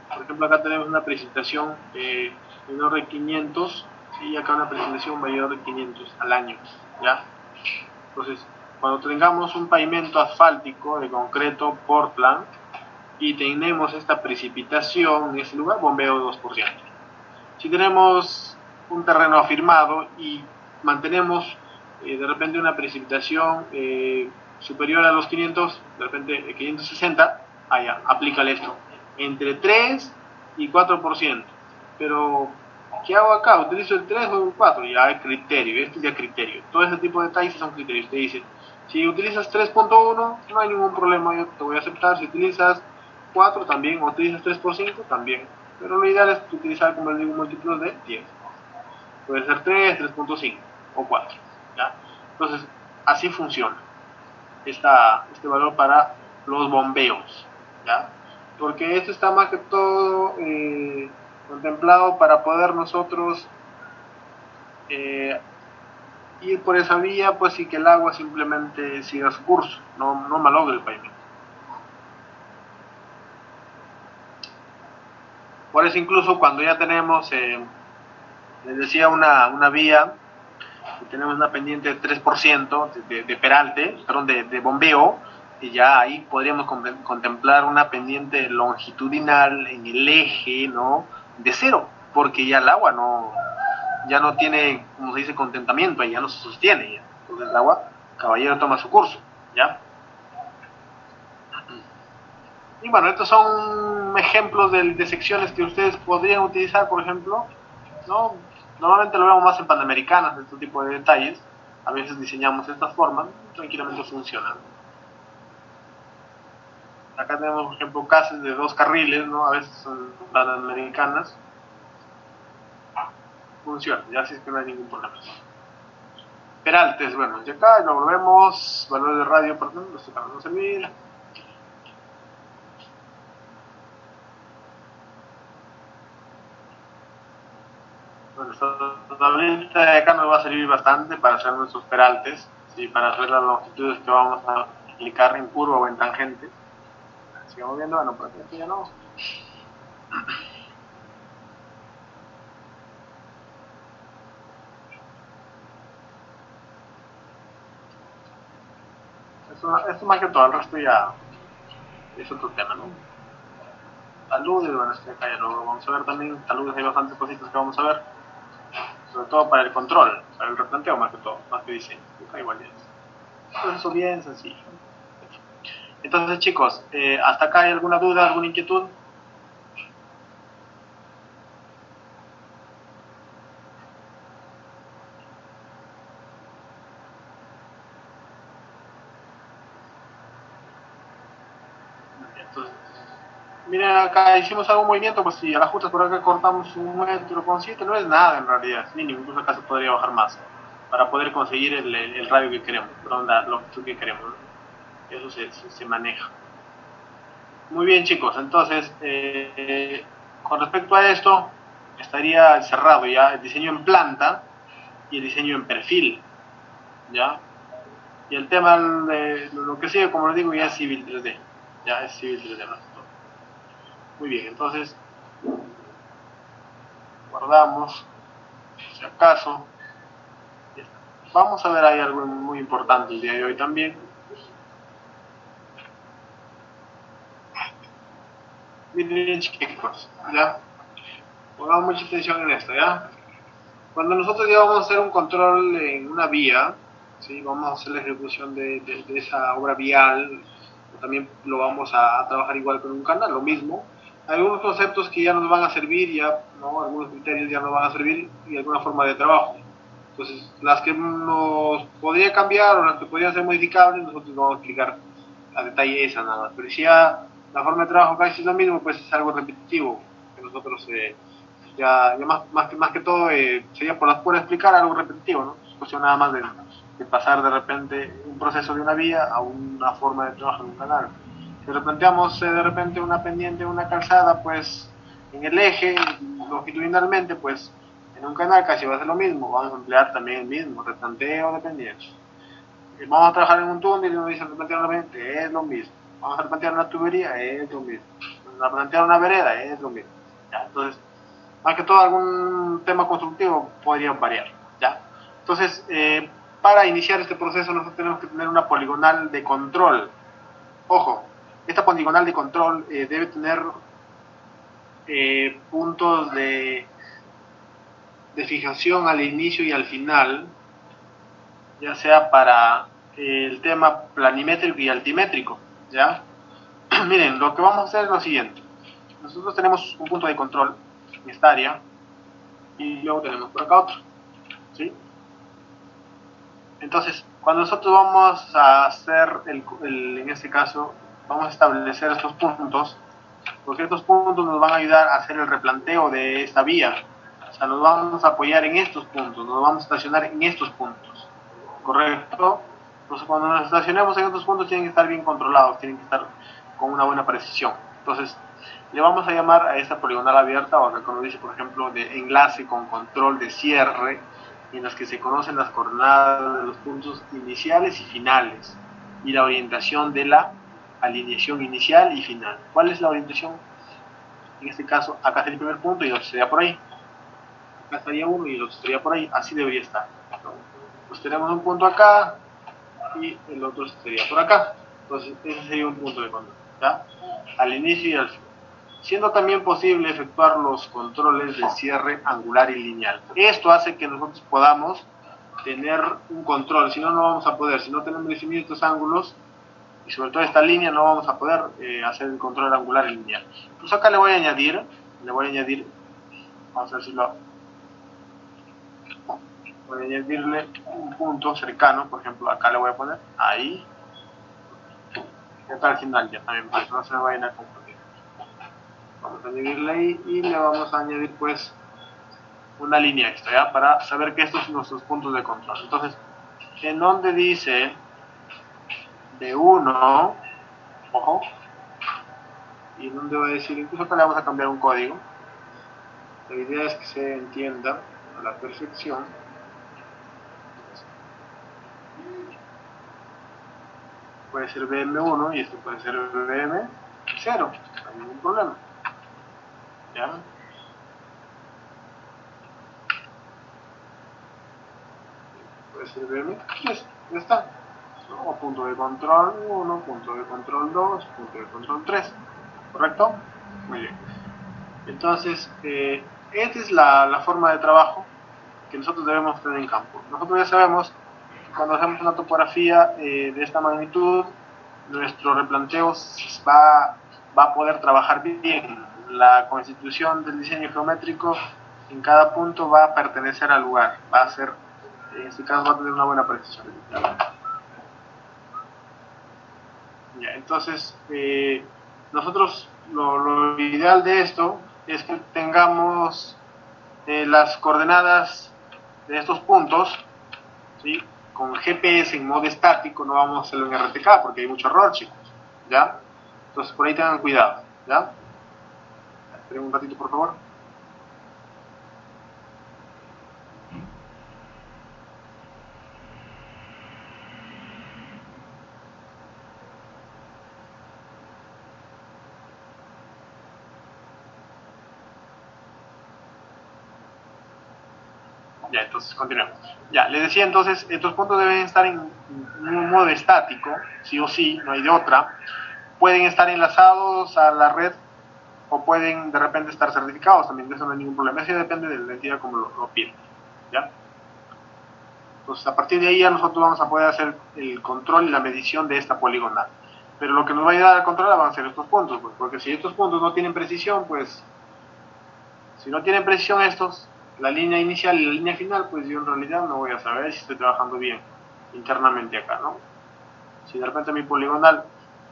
S1: Por ejemplo, acá tenemos una precipitación menor de 500, y acá una precipitación mayor de 500 al año, ¿ya? Entonces, cuando tengamos un pavimento asfáltico de concreto Portland y tenemos esta precipitación en ese lugar, bombeo 2%. Si tenemos un terreno afirmado y mantenemos de repente una precipitación superior a los 500, de repente 560, allá, aplícale esto, entre 3 y 4%. Pero, ¿qué hago acá? ¿Utilizo el 3 o el 4? Ya hay criterio, esto ya criterio. Todo ese tipo de detalles son criterios. Te dice, si utilizas 3.1, no hay ningún problema, yo te voy a aceptar. Si utilizas 4 también, o utilizas 3 por 5 también. Pero lo ideal es utilizar, como les digo, múltiplos de 10. Puede ser 3, 3.5 o 4. ¿Ya? Entonces, así funciona este valor para los bombeos. ¿Ya? Porque esto está más que todo contemplado para poder nosotros ir por esa vía, pues, y que el agua simplemente siga su curso, no malogre el pavimento. Por eso incluso cuando ya tenemos, les decía, una vía, y tenemos una pendiente de 3% de peralte, perdón, de bombeo, y ya ahí podríamos contemplar una pendiente longitudinal en el eje, ¿no? De 0, porque ya el agua ya no tiene, como se dice, contentamiento, ya no se sostiene, ya. Entonces el agua, caballero, toma su curso, ¿ya? Y bueno, estos son ejemplos de secciones que ustedes podrían utilizar, por ejemplo, ¿no? Normalmente lo vemos más en panamericanas, este tipo de detalles. A veces diseñamos estas formas, tranquilamente funcionan. Acá tenemos, por ejemplo, casas de 2 carriles, ¿no? A veces son panamericanas. Funciona, ya así es que no hay ningún problema. Peraltes, bueno, y acá lo volvemos, valor de radio, perdón, lo estoy para no servir. Bueno, esta tablita de acá nos va a servir bastante para hacer nuestros peraltes, ¿sí? Para hacer las longitudes que vamos a aplicar en curva o en tangente. Sigamos viendo, bueno, por aquí ya no. Esto más que todo, el resto ya es otro tema, ¿no? Taludes, bueno, acá ya lo vamos a ver también. Taludes, hay bastantes cositas que vamos a ver. Sobre todo para el control, para el replanteo más que todo, más que diseño. Acá igual ya es. Entonces, eso bien sencillo. Entonces, chicos, ¿hasta acá hay alguna duda, alguna inquietud? Entonces, miren, acá hicimos algún movimiento, pues si a las justas por acá cortamos 1,7 m, no es nada en realidad, es mínimo, incluso acá se podría bajar más, para poder conseguir el radio que queremos, perdón, la longitud que queremos, ¿no? Eso se maneja. Muy bien, chicos, entonces, con respecto a esto, estaría cerrado ya el diseño en planta y el diseño en perfil, ¿ya? Y el tema de lo que sigue, como les digo, ya es Civil 3D, ya es Civil 3D más que todo. Muy bien, entonces, guardamos, si acaso. Vamos a ver ahí algo muy importante el día de hoy también. Miren, chicos, ¿ya? Pongamos mucha atención en esto, ¿ya? Cuando nosotros ya vamos a hacer un control en una vía, ¿sí? Vamos a hacer la ejecución de esa obra vial, también lo vamos a trabajar igual con un canal, lo mismo. Hay algunos conceptos que ya nos van a servir, ya, ¿no? Algunos criterios ya nos van a servir y alguna forma de trabajo. Entonces, las que nos podría cambiar o las que podrían ser modificables, nosotros vamos a explicar a detalle esa nada más. Pero si ya la forma de trabajo casi es lo mismo, pues es algo repetitivo, que nosotros ya más que todo sería por explicar algo repetitivo, ¿no? Es cuestión nada más de pasar de repente un proceso de una vía a una forma de trabajo en un canal. Si replanteamos de repente una pendiente, una calzada, pues en el eje, longitudinalmente, pues en un canal casi va a ser lo mismo, vamos a emplear también el mismo, replanteo de pendientes. Vamos a trabajar en un túnel y nos dicen replantear una pendiente, es lo mismo. Vamos a replantear una tubería, es lo mismo. Vamos a replantear una vereda, es lo mismo. ¿Ya? Entonces, más que todo algún tema constructivo podría variar, ¿ya? Entonces, para iniciar este proceso nosotros tenemos que tener una poligonal de control. Ojo, esta poligonal de control debe tener puntos de fijación al inicio y al final, ya sea para el tema planimétrico y altimétrico, ¿ya? Miren, lo que vamos a hacer es lo siguiente. Nosotros tenemos un punto de control en esta área y luego tenemos por acá otro, ¿sí? Entonces, cuando nosotros vamos a hacer, en este caso, vamos a establecer estos puntos, porque estos puntos nos van a ayudar a hacer el replanteo de esta vía. O sea, nos vamos a apoyar en estos puntos, nos vamos a estacionar en estos puntos, ¿correcto? Entonces, cuando nos estacionemos en estos puntos tienen que estar bien controlados, tienen que estar con una buena precisión. Entonces, le vamos a llamar a esta poligonal abierta, o acá como dice, por ejemplo, de enlace con control de cierre, en las que se conocen las coordenadas de los puntos iniciales y finales, y la orientación de la alineación inicial y final. ¿Cuál es la orientación? En este caso, acá sería el primer punto y el otro sería por ahí. Acá estaría uno y el otro estaría por ahí. Así debería estar, ¿no? Pues tenemos un punto acá y el otro estaría por acá. Entonces, ese sería un punto de control, ¿ya? Al inicio y al final. Siendo también posible efectuar los controles de cierre angular y lineal. Esto hace que nosotros podamos tener un control, si no, no vamos a poder. Si no tenemos definidos estos ángulos, y sobre todo esta línea, no vamos a poder hacer el control angular y lineal. Pues acá le voy a añadir, vamos a ver si voy a añadirle un punto cercano, por ejemplo, acá le voy a poner, ahí, y acá al final ya también, para que no se me vayan a confundir. Vamos a añadirle ahí y le vamos a añadir pues una línea extra, ¿ya? Para saber que estos son nuestros puntos de control. Entonces, en donde dice B1, ojo, y en donde va a decir, incluso acá le vamos a cambiar un código. La idea es que se entienda a la perfección. Puede ser BM1 y esto puede ser BM0, no hay ningún problema, ¿ya? Puede ser BM3, ya está. O punto de control 1, punto de control 2, punto de control 3, ¿correcto? Muy bien. Entonces, esta es la forma de trabajo que nosotros debemos tener en campo. Nosotros ya sabemos que cuando hacemos una topografía de esta magnitud, nuestro replanteo va a poder trabajar bien. La constitución del diseño geométrico en cada punto va a pertenecer al lugar, va a ser, en este caso va a tener una buena precisión. Ya, entonces, nosotros lo ideal de esto es que tengamos las coordenadas de estos puntos, ¿sí? Con GPS en modo estático, no vamos a hacerlo en RTK porque hay mucho error, chicos, ¿ya? Entonces por ahí tengan cuidado, ¿ya? Esperen un ratito, por favor. Ya, entonces continuemos. Ya, les decía entonces, estos puntos deben estar en un modo estático, sí o sí, no hay de otra. Pueden estar enlazados a la red o pueden de repente estar certificados también, de eso no hay ningún problema. Eso depende de la entidad como lo piden, ¿ya? Entonces a partir de ahí ya nosotros vamos a poder hacer el control y la medición de esta poligonal. Pero lo que nos va a ayudar a controlar van a ser estos puntos, pues, porque si estos puntos no tienen precisión, pues si no tienen precisión estos, la línea inicial y la línea final, pues yo en realidad no voy a saber si estoy trabajando bien internamente acá, ¿no? Si de repente mi poligonal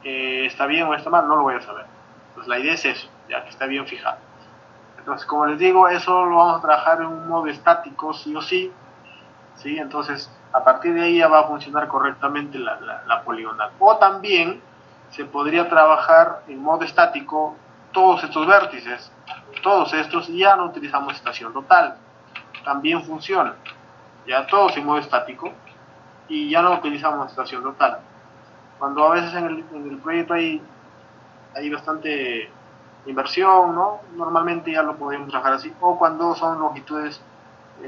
S1: está bien o está mal, no lo voy a saber. Pues la idea es eso, ya que está bien fijado. Entonces, como les digo, eso lo vamos a trabajar en un modo estático, sí o sí, ¿sí? Entonces, a partir de ahí ya va a funcionar correctamente la poligonal. O también se podría trabajar en modo estático todos estos vértices, todos estos, y ya no utilizamos estación total. También funciona, ya todos en modo estático, y ya no utilizamos estación total. Cuando a veces en el proyecto hay bastante inversión, ¿no? Normalmente ya lo podemos trabajar así, o cuando son longitudes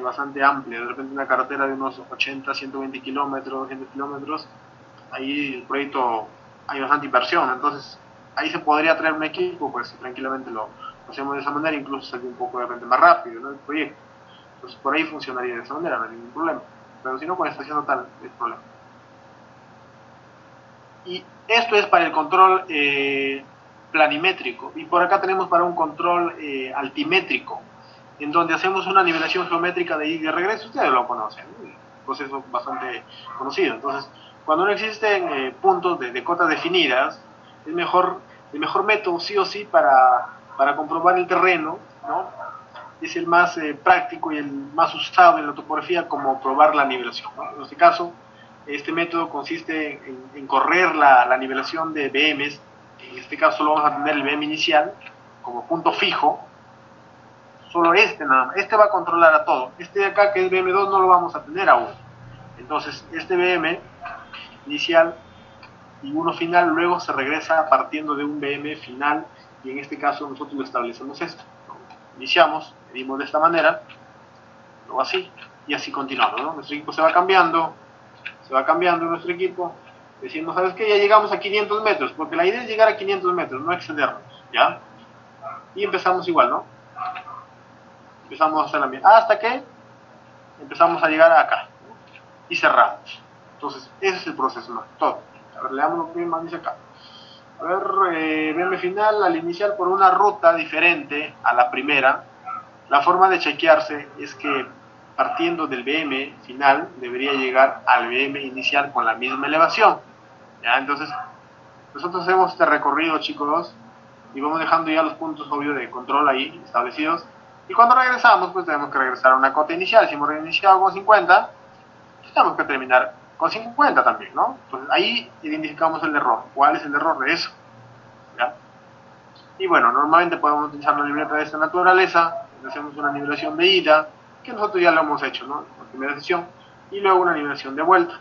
S1: bastante amplias, de repente una carretera de unos 80, 120 kilómetros, 200 kilómetros, ahí el proyecto hay bastante inversión, entonces ahí se podría traer un equipo, pues tranquilamente lo hacemos de esa manera, incluso salir un poco de repente más rápido, ¿no? El proyecto. Entonces por ahí funcionaría de esa manera, no hay ningún problema. Pero si no, con estación total, no hay problema. Y esto es para el control planimétrico. Y por acá tenemos para un control altimétrico, en donde hacemos una nivelación geométrica de ida y de regreso. Ustedes lo conocen, ¿no? Un proceso bastante conocido. Entonces, cuando no existen puntos de cotas definidas, el mejor método sí o sí para comprobar el terreno, ¿no? Es el más práctico y el más usado en la topografía como probar la nivelación, ¿no? En este caso, este método consiste en correr la nivelación de BMs. En este caso solo vamos a tener el BM inicial como punto fijo, solo este nada más. Este va a controlar a todo. Este de acá, que es BM2, no lo vamos a tener aún. Entonces, este BM inicial y uno final luego se regresa partiendo de un BM final, y en este caso nosotros lo establecemos esto. Iniciamos, medimos de esta manera, luego así, y así continuamos, ¿no? Nuestro equipo se va cambiando nuestro equipo. Decimos, ¿sabes qué? Ya llegamos a 500 metros, porque la idea es llegar a 500 metros, no excedernos, ¿ya? Y empezamos igual, ¿no? Empezamos a hacer la misma. Hasta que empezamos a llegar acá, ¿no? Y cerramos. Entonces, ese es el proceso, ¿no? Todo. A ver, leamos lo que más dice acá. A ver, BM final al iniciar por una ruta diferente a la primera. La forma de chequearse es que partiendo del BM final debería llegar al BM inicial con la misma elevación, ¿ya? Entonces nosotros hacemos este recorrido, chicos, y vamos dejando ya los puntos obvios de control ahí establecidos, y cuando regresamos pues tenemos que regresar a una cota inicial. Si hemos reiniciado con 50, pues tenemos que terminar con 50 también, ¿no? Entonces ahí identificamos el error. ¿Cuál es el error de eso? ¿Ya? Y bueno, normalmente podemos utilizar la libreta de esta naturaleza. Hacemos una nivelación de ida, que nosotros ya lo hemos hecho, ¿no? En la primera sesión, y luego una nivelación de vuelta,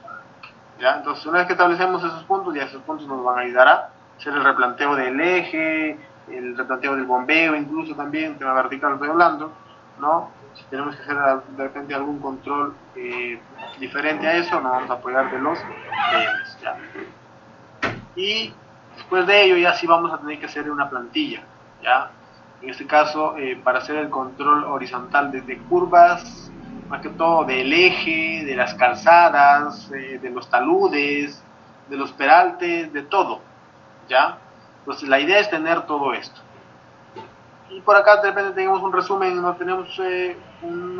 S1: ¿ya? Entonces, una vez que establecemos esos puntos, ya esos puntos nos van a ayudar a hacer el replanteo del eje, el replanteo del bombeo, incluso también, tema vertical estoy hablando, ¿no? Si tenemos que hacer de repente algún control diferente a eso, nos vamos a apoyar de los BMs, ¿ya? Y después de ello ya sí vamos a tener que hacer una plantilla, ¿ya? En este caso, para hacer el control horizontal desde curvas, más que todo del eje, de las calzadas, de los taludes, de los peraltes, de todo, ¿ya? Entonces la idea es tener todo esto. Y por acá de repente tenemos un resumen, no tenemos un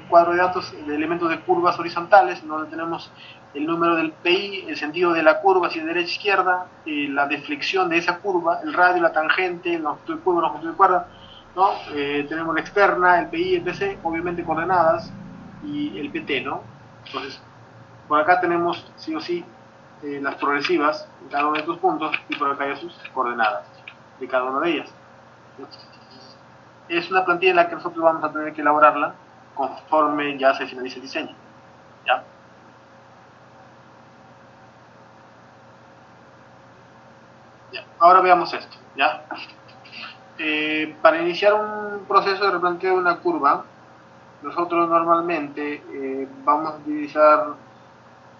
S1: cuadro de datos de elementos de curvas horizontales, donde tenemos el número del PI, el sentido de la curva, si de derecha a izquierda, la deflexión de esa curva, el radio, la tangente, la longitud de curva, la longitud de cuerda, ¿no? Tenemos la externa, el PI, el PC, obviamente coordenadas, y el PT, ¿no? Entonces, por acá tenemos sí o sí las progresivas en cada uno de estos puntos, y por acá ya sus coordenadas de cada una de ellas. Es una plantilla en la que nosotros vamos a tener que elaborarla conforme ya se finalice el diseño. ¿Ya? Ya. Ahora veamos esto. ¿Ya? Para iniciar un proceso de replanteo de una curva, nosotros normalmente vamos a utilizar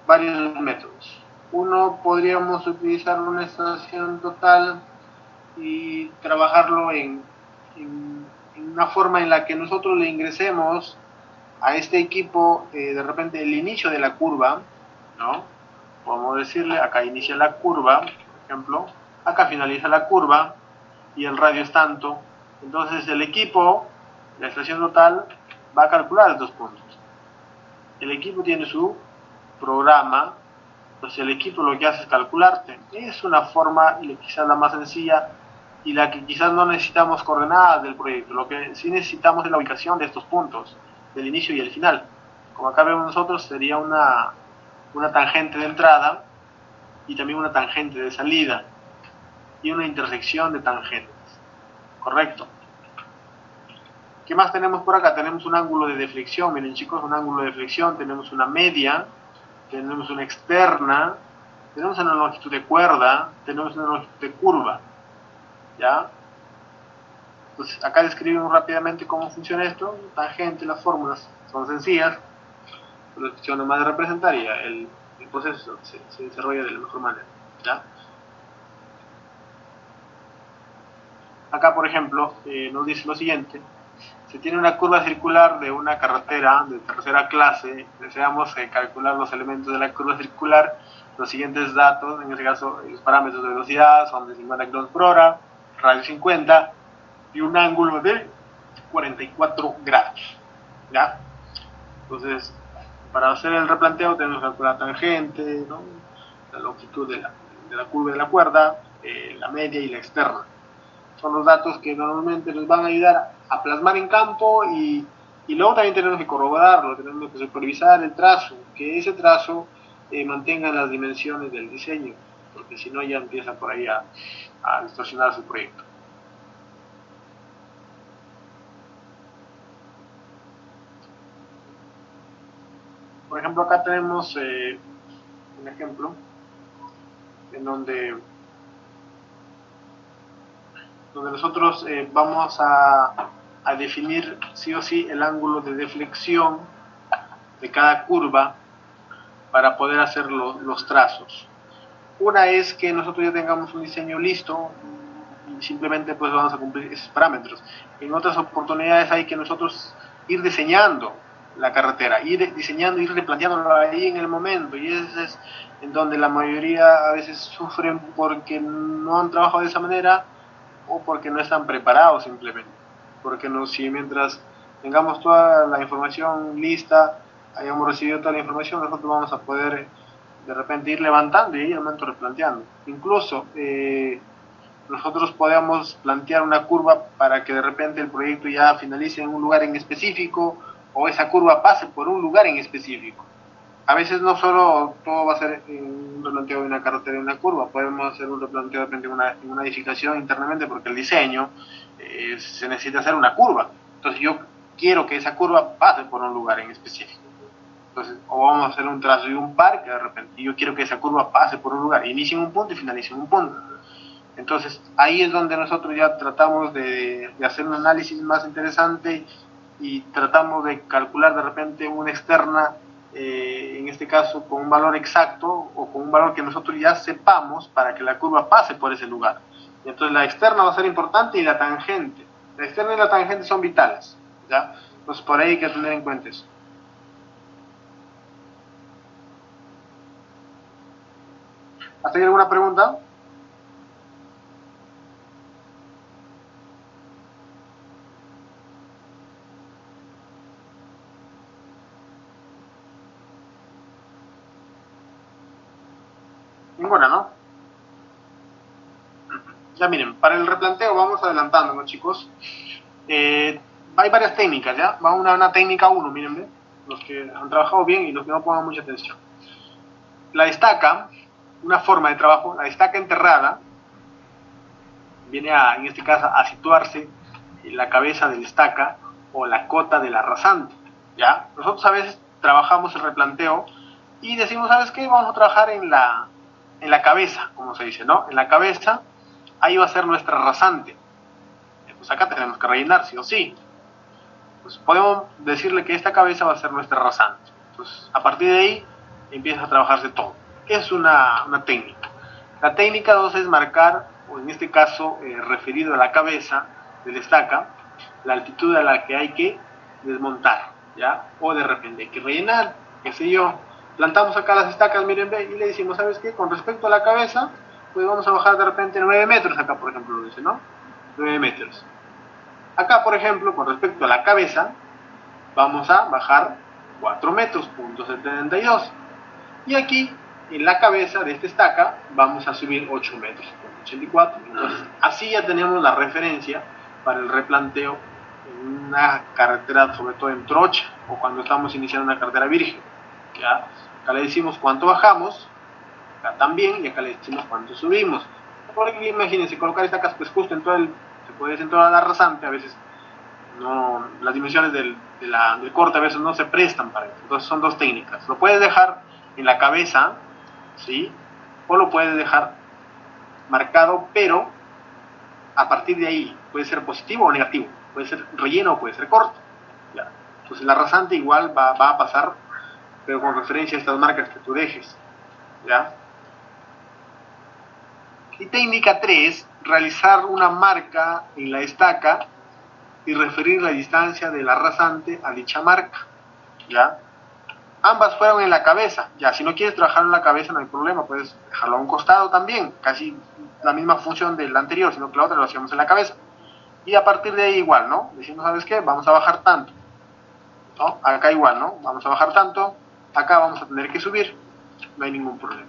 S1: varios métodos. Uno, podríamos utilizar una estación total y trabajarlo en una forma en la que nosotros le ingresemos a este equipo de repente el inicio de la curva, ¿no? Podemos decirle, acá inicia la curva, por ejemplo, acá finaliza la curva y el radio es tanto. Entonces el equipo, la estación total, va a calcular estos puntos. El equipo tiene su programa, entonces el equipo lo que hace es calcularte. Es una forma quizás la más sencilla y la que quizás no necesitamos coordenadas del proyecto. Lo que sí necesitamos es la ubicación de estos puntos, del inicio y el final. Como acá vemos nosotros, sería una tangente de entrada y también una tangente de salida y una intersección de tangentes. Correcto. ¿Qué más tenemos por acá? Tenemos un ángulo de deflexión, miren chicos, un ángulo de deflexión, tenemos una media, tenemos una externa, tenemos una longitud de cuerda, tenemos una longitud de curva, ¿ya? Entonces acá describimos rápidamente cómo funciona esto, tangente, las fórmulas son sencillas, pero es cuestión nomás de representar y el proceso se desarrolla de la mejor manera, ¿ya? Acá, por ejemplo, nos dice lo siguiente: si tiene una curva circular de una carretera de tercera clase, deseamos calcular los elementos de la curva circular. Los siguientes datos, en este caso los parámetros de velocidad, son de 50 km por hora, radio 50 y un ángulo de 44 grados. ¿Ya? Entonces, para hacer el replanteo tenemos que calcular la tangente, ¿no? La longitud de la curva de la cuerda, la media y la externa. Son los datos que normalmente nos van a ayudar a plasmar en campo y luego también tenemos que corroborarlo, tenemos que supervisar el trazo, que ese trazo mantenga las dimensiones del diseño, porque si no ya empieza por ahí a distorsionar su proyecto. Por ejemplo, acá tenemos un ejemplo en donde nosotros vamos a definir sí o sí el ángulo de deflexión de cada curva para poder hacer los trazos. Una es que nosotros ya tengamos un diseño listo y simplemente pues vamos a cumplir esos parámetros. En otras oportunidades hay que nosotros ir diseñando la carretera, ir diseñando, ir replanteándolo ahí en el momento, y ese es en donde la mayoría a veces sufren porque no han trabajado de esa manera o porque no están preparados simplemente. Porque si mientras tengamos toda la información lista, hayamos recibido toda la información, nosotros vamos a poder de repente ir levantando y ir replanteando. Incluso nosotros podemos plantear una curva para que de repente el proyecto ya finalice en un lugar en específico o esa curva pase por un lugar en específico. A veces no solo todo va a ser un replanteo de una carretera y una curva, podemos hacer un replanteo de una edificación internamente porque el diseño se necesita hacer una curva. Entonces yo quiero que esa curva pase por un lugar en específico. Entonces, o vamos a hacer un trazo de un parque de repente, y yo quiero que esa curva pase por un lugar, inicie en un punto y finalice en un punto. Entonces, ahí es donde nosotros ya tratamos de hacer un análisis más interesante y tratamos de calcular de repente una externa, en este caso con un valor exacto o con un valor que nosotros ya sepamos para que la curva pase por ese lugar. Y entonces la externa va a ser importante y la tangente. La externa y la tangente son vitales, ¿ya? Entonces por ahí hay que tener en cuenta eso. ¿Hasta ahí alguna pregunta? Ninguna, ¿no? Ya miren, para el replanteo vamos adelantando, ¿no, chicos? Hay varias técnicas, ¿ya? Va una técnica 1, miren, los que han trabajado bien y los que no pongan mucha atención. La estaca, una forma de trabajo, la estaca enterrada, viene a, en este caso, a situarse en la cabeza de la estaca o la cota de la rasante, ¿ya? Nosotros a veces trabajamos el replanteo y decimos, ¿sabes qué? Vamos a trabajar en la cabeza, como se dice, ¿no? En la cabeza, ahí va a ser nuestra rasante. Pues acá tenemos que rellenar, sí o sí. Pues podemos decirle que esta cabeza va a ser nuestra rasante. Entonces, a partir de ahí, empieza a trabajarse todo. Es una técnica. La técnica 2 es marcar, o en este caso, referido a la cabeza de la estaca, la altitud a la que hay que desmontar, ¿ya? O de repente hay que rellenar, qué sé yo. Plantamos acá las estacas, miren, y le decimos, ¿sabes qué? Con respecto a la cabeza, pues vamos a bajar de repente 9 metros, acá por ejemplo lo dice, ¿no? 9 metros. Acá, por ejemplo, con respecto a la cabeza, vamos a bajar 4 metros, punto 72. Y aquí, en la cabeza de esta estaca, vamos a subir 8 metros, punto 84. Entonces, así ya tenemos la referencia para el replanteo en una carretera, sobre todo en trocha, o cuando estamos iniciando una carretera virgen. ¿Ya? Acá le decimos cuánto bajamos, acá también, y acá le decimos cuánto subimos. Porque imagínense, colocar estacas pues justo en todo se puede decir en toda la rasante, a veces no, las dimensiones del corte a veces no se prestan para eso. Entonces son dos técnicas. Lo puedes dejar en la cabeza, ¿sí? O lo puedes dejar marcado, pero a partir de ahí puede ser positivo o negativo. Puede ser relleno o puede ser corte. ¿Ya? Entonces la rasante igual va a pasar, pero con referencia a estas marcas que tú dejes. ¿Ya? Y técnica 3, realizar una marca en la estaca y referir la distancia de la rasante a dicha marca, ¿ya? Ambas fueron en la cabeza, ya, si no quieres trabajar en la cabeza no hay problema, puedes dejarlo a un costado también, casi la misma función del anterior, sino que la otra lo hacíamos en la cabeza. Y a partir de ahí igual, ¿no? Decimos, ¿sabes qué? Vamos a bajar tanto, ¿no? Acá igual, ¿no? Vamos a bajar tanto, acá vamos a tener que subir, no hay ningún problema.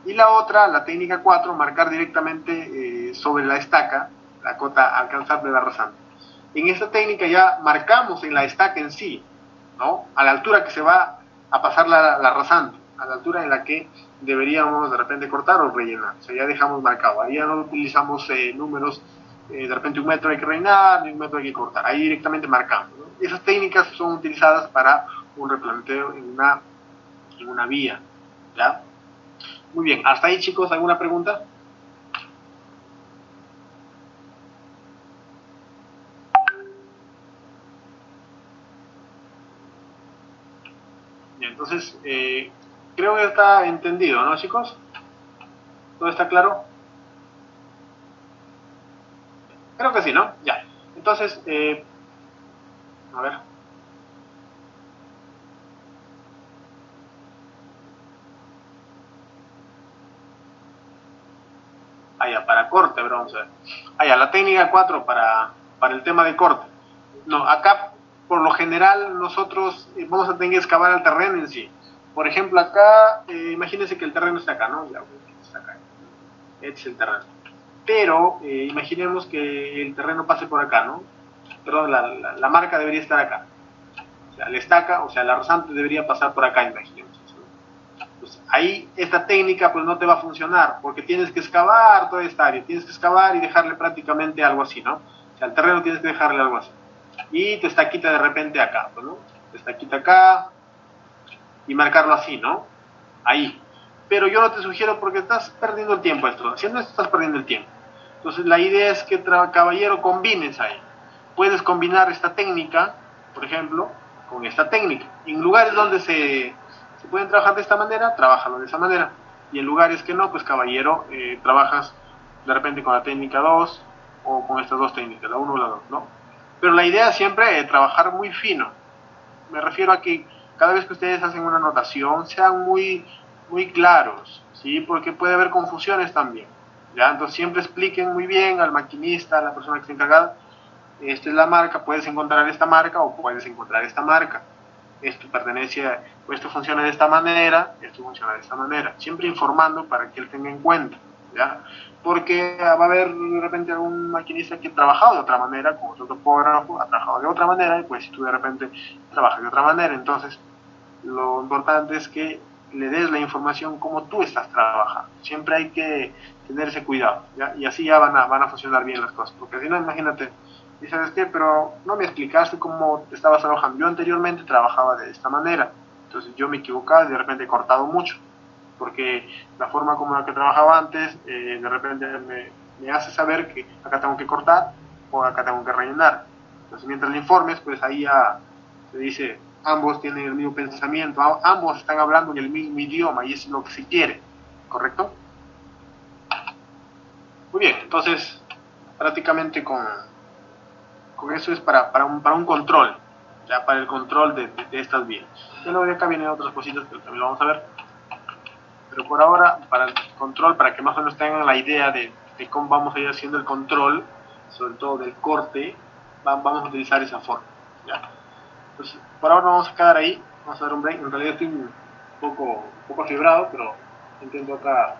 S1: Y la otra, la técnica 4, marcar directamente sobre la estaca, la cota alcanzable de la rasante. En esta técnica ya marcamos en la estaca en sí, ¿no? A la altura que se va a pasar la rasante, a la altura en la que deberíamos de repente cortar o rellenar. O sea, ya dejamos marcado. Ahí ya no utilizamos números, de repente 1 metro hay que rellenar, 1 metro hay que cortar. Ahí directamente marcamos, ¿no? Esas técnicas son utilizadas para un replanteo en una vía, ¿ya? Muy bien, hasta ahí chicos, ¿alguna pregunta? Bien, entonces, creo que está entendido, ¿no chicos? ¿Todo está claro? Creo que sí, ¿no? Ya. Entonces, a ver. Ya, para corte, a ver, vamos a ver. Ya, la técnica 4 para el tema de corte. No, acá, por lo general, nosotros vamos a tener que excavar el terreno en sí. Por ejemplo, acá, imagínense que el terreno está acá, ¿no? Ya, está acá. Este es el terreno. Pero, imaginemos que el terreno pase por acá, ¿no? Perdón, la marca debería estar acá. O sea, la estaca, o sea, la rasante debería pasar por acá, imaginemos. Pues ahí esta técnica pues no te va a funcionar, porque tienes que excavar toda esta área, tienes que excavar y dejarle prácticamente algo así, ¿no? O sea, al terreno tienes que dejarle algo así. Y te estaquita de repente acá, pues, ¿no? Te estaquita acá y marcarlo así, ¿no? Ahí. Pero yo no te sugiero porque estás perdiendo el tiempo esto. Haciendo esto estás perdiendo el tiempo. Entonces la idea es que, caballero, combines ahí. Puedes combinar esta técnica, por ejemplo, con esta técnica. En lugares donde se pueden trabajar de esta manera, trabájalo de esa manera. Y en lugares que no, pues caballero, trabajas de repente con la técnica 2 o con estas dos técnicas, la 1 o la 2, ¿no? Pero la idea siempre es trabajar muy fino. Me refiero a que cada vez que ustedes hacen una anotación sean muy claros, ¿sí? Porque puede haber confusiones también, ¿ya? Entonces siempre expliquen muy bien al maquinista, a la persona que está encargada, esta es la marca, puedes encontrar esta marca o puedes encontrar esta marca, esto pertenece a, esto funciona de esta manera, esto funciona de esta manera, siempre informando para que él tenga en cuenta, ¿ya? Porque va a haber de repente algún maquinista que ha trabajado de otra manera, como otro topógrafo ha trabajado de otra manera, y pues si tú de repente trabajas de otra manera, entonces lo importante es que le des la información como tú estás trabajando. Siempre hay que tener ese cuidado, ¿ya? Y así ya van a funcionar bien las cosas, porque si no, imagínate, y sabes qué, pero no me explicaste cómo estabas trabajando. Yo anteriormente trabajaba de esta manera, entonces yo me equivocaba y de repente he cortado mucho, porque la forma como la que trabajaba antes, de repente me hace saber que acá tengo que cortar o acá tengo que rellenar. Entonces mientras le informes, pues ahí ya se dice, ambos tienen el mismo pensamiento, ambos están hablando en el mismo idioma y es lo que se quiere, ¿correcto? Muy bien, entonces prácticamente con eso es para un control, ya para el control de estas vías. Y luego de acá vienen otras cositas que también lo vamos a ver, pero por ahora para el control, para que más o menos tengan la idea de cómo vamos a ir haciendo el control, sobre todo del corte, vamos a utilizar esa forma, ¿ya? Entonces, por ahora vamos a quedar ahí, vamos a dar un break. En realidad estoy un poco fibrado, pero intento acá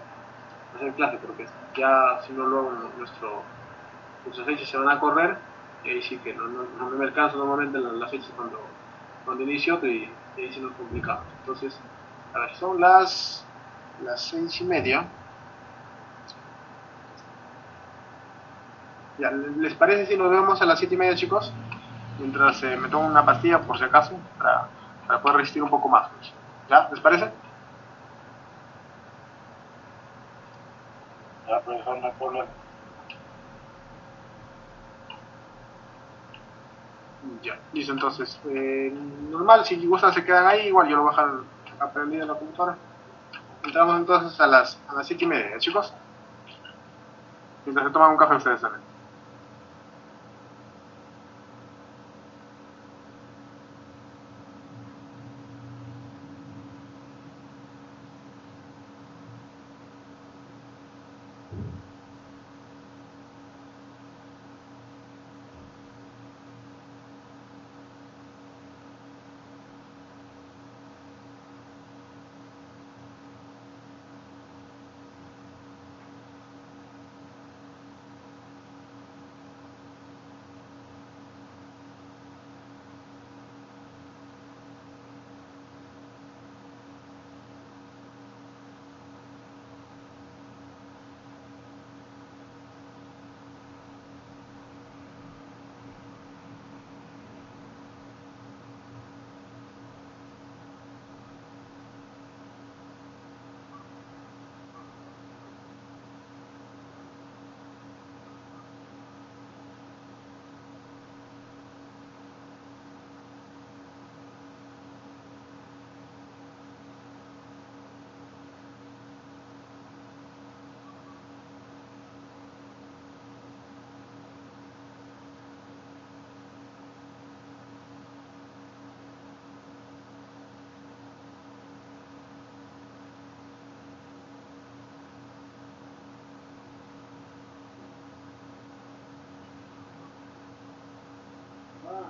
S1: hacer clase porque ya si no luego nuestras fechas se van a correr y ahí sí que no me alcanza normalmente la fecha cuando inicio y ahí sí nos complicamos. Entonces, a ver, son las 6:30. Ya, ¿les parece si nos vemos a las 7:30, chicos? Mientras me tomo una pastilla por si acaso para poder resistir un poco más. ¿Ya? ¿Les parece? Ya, profesor, no hay problema. Ya, listo, entonces. Normal, si gustan se quedan ahí, igual yo lo voy a dejar aprendido en la computadora. Entramos entonces a las 7:30, chicos. Mientras se toman un café ustedes también. Ah,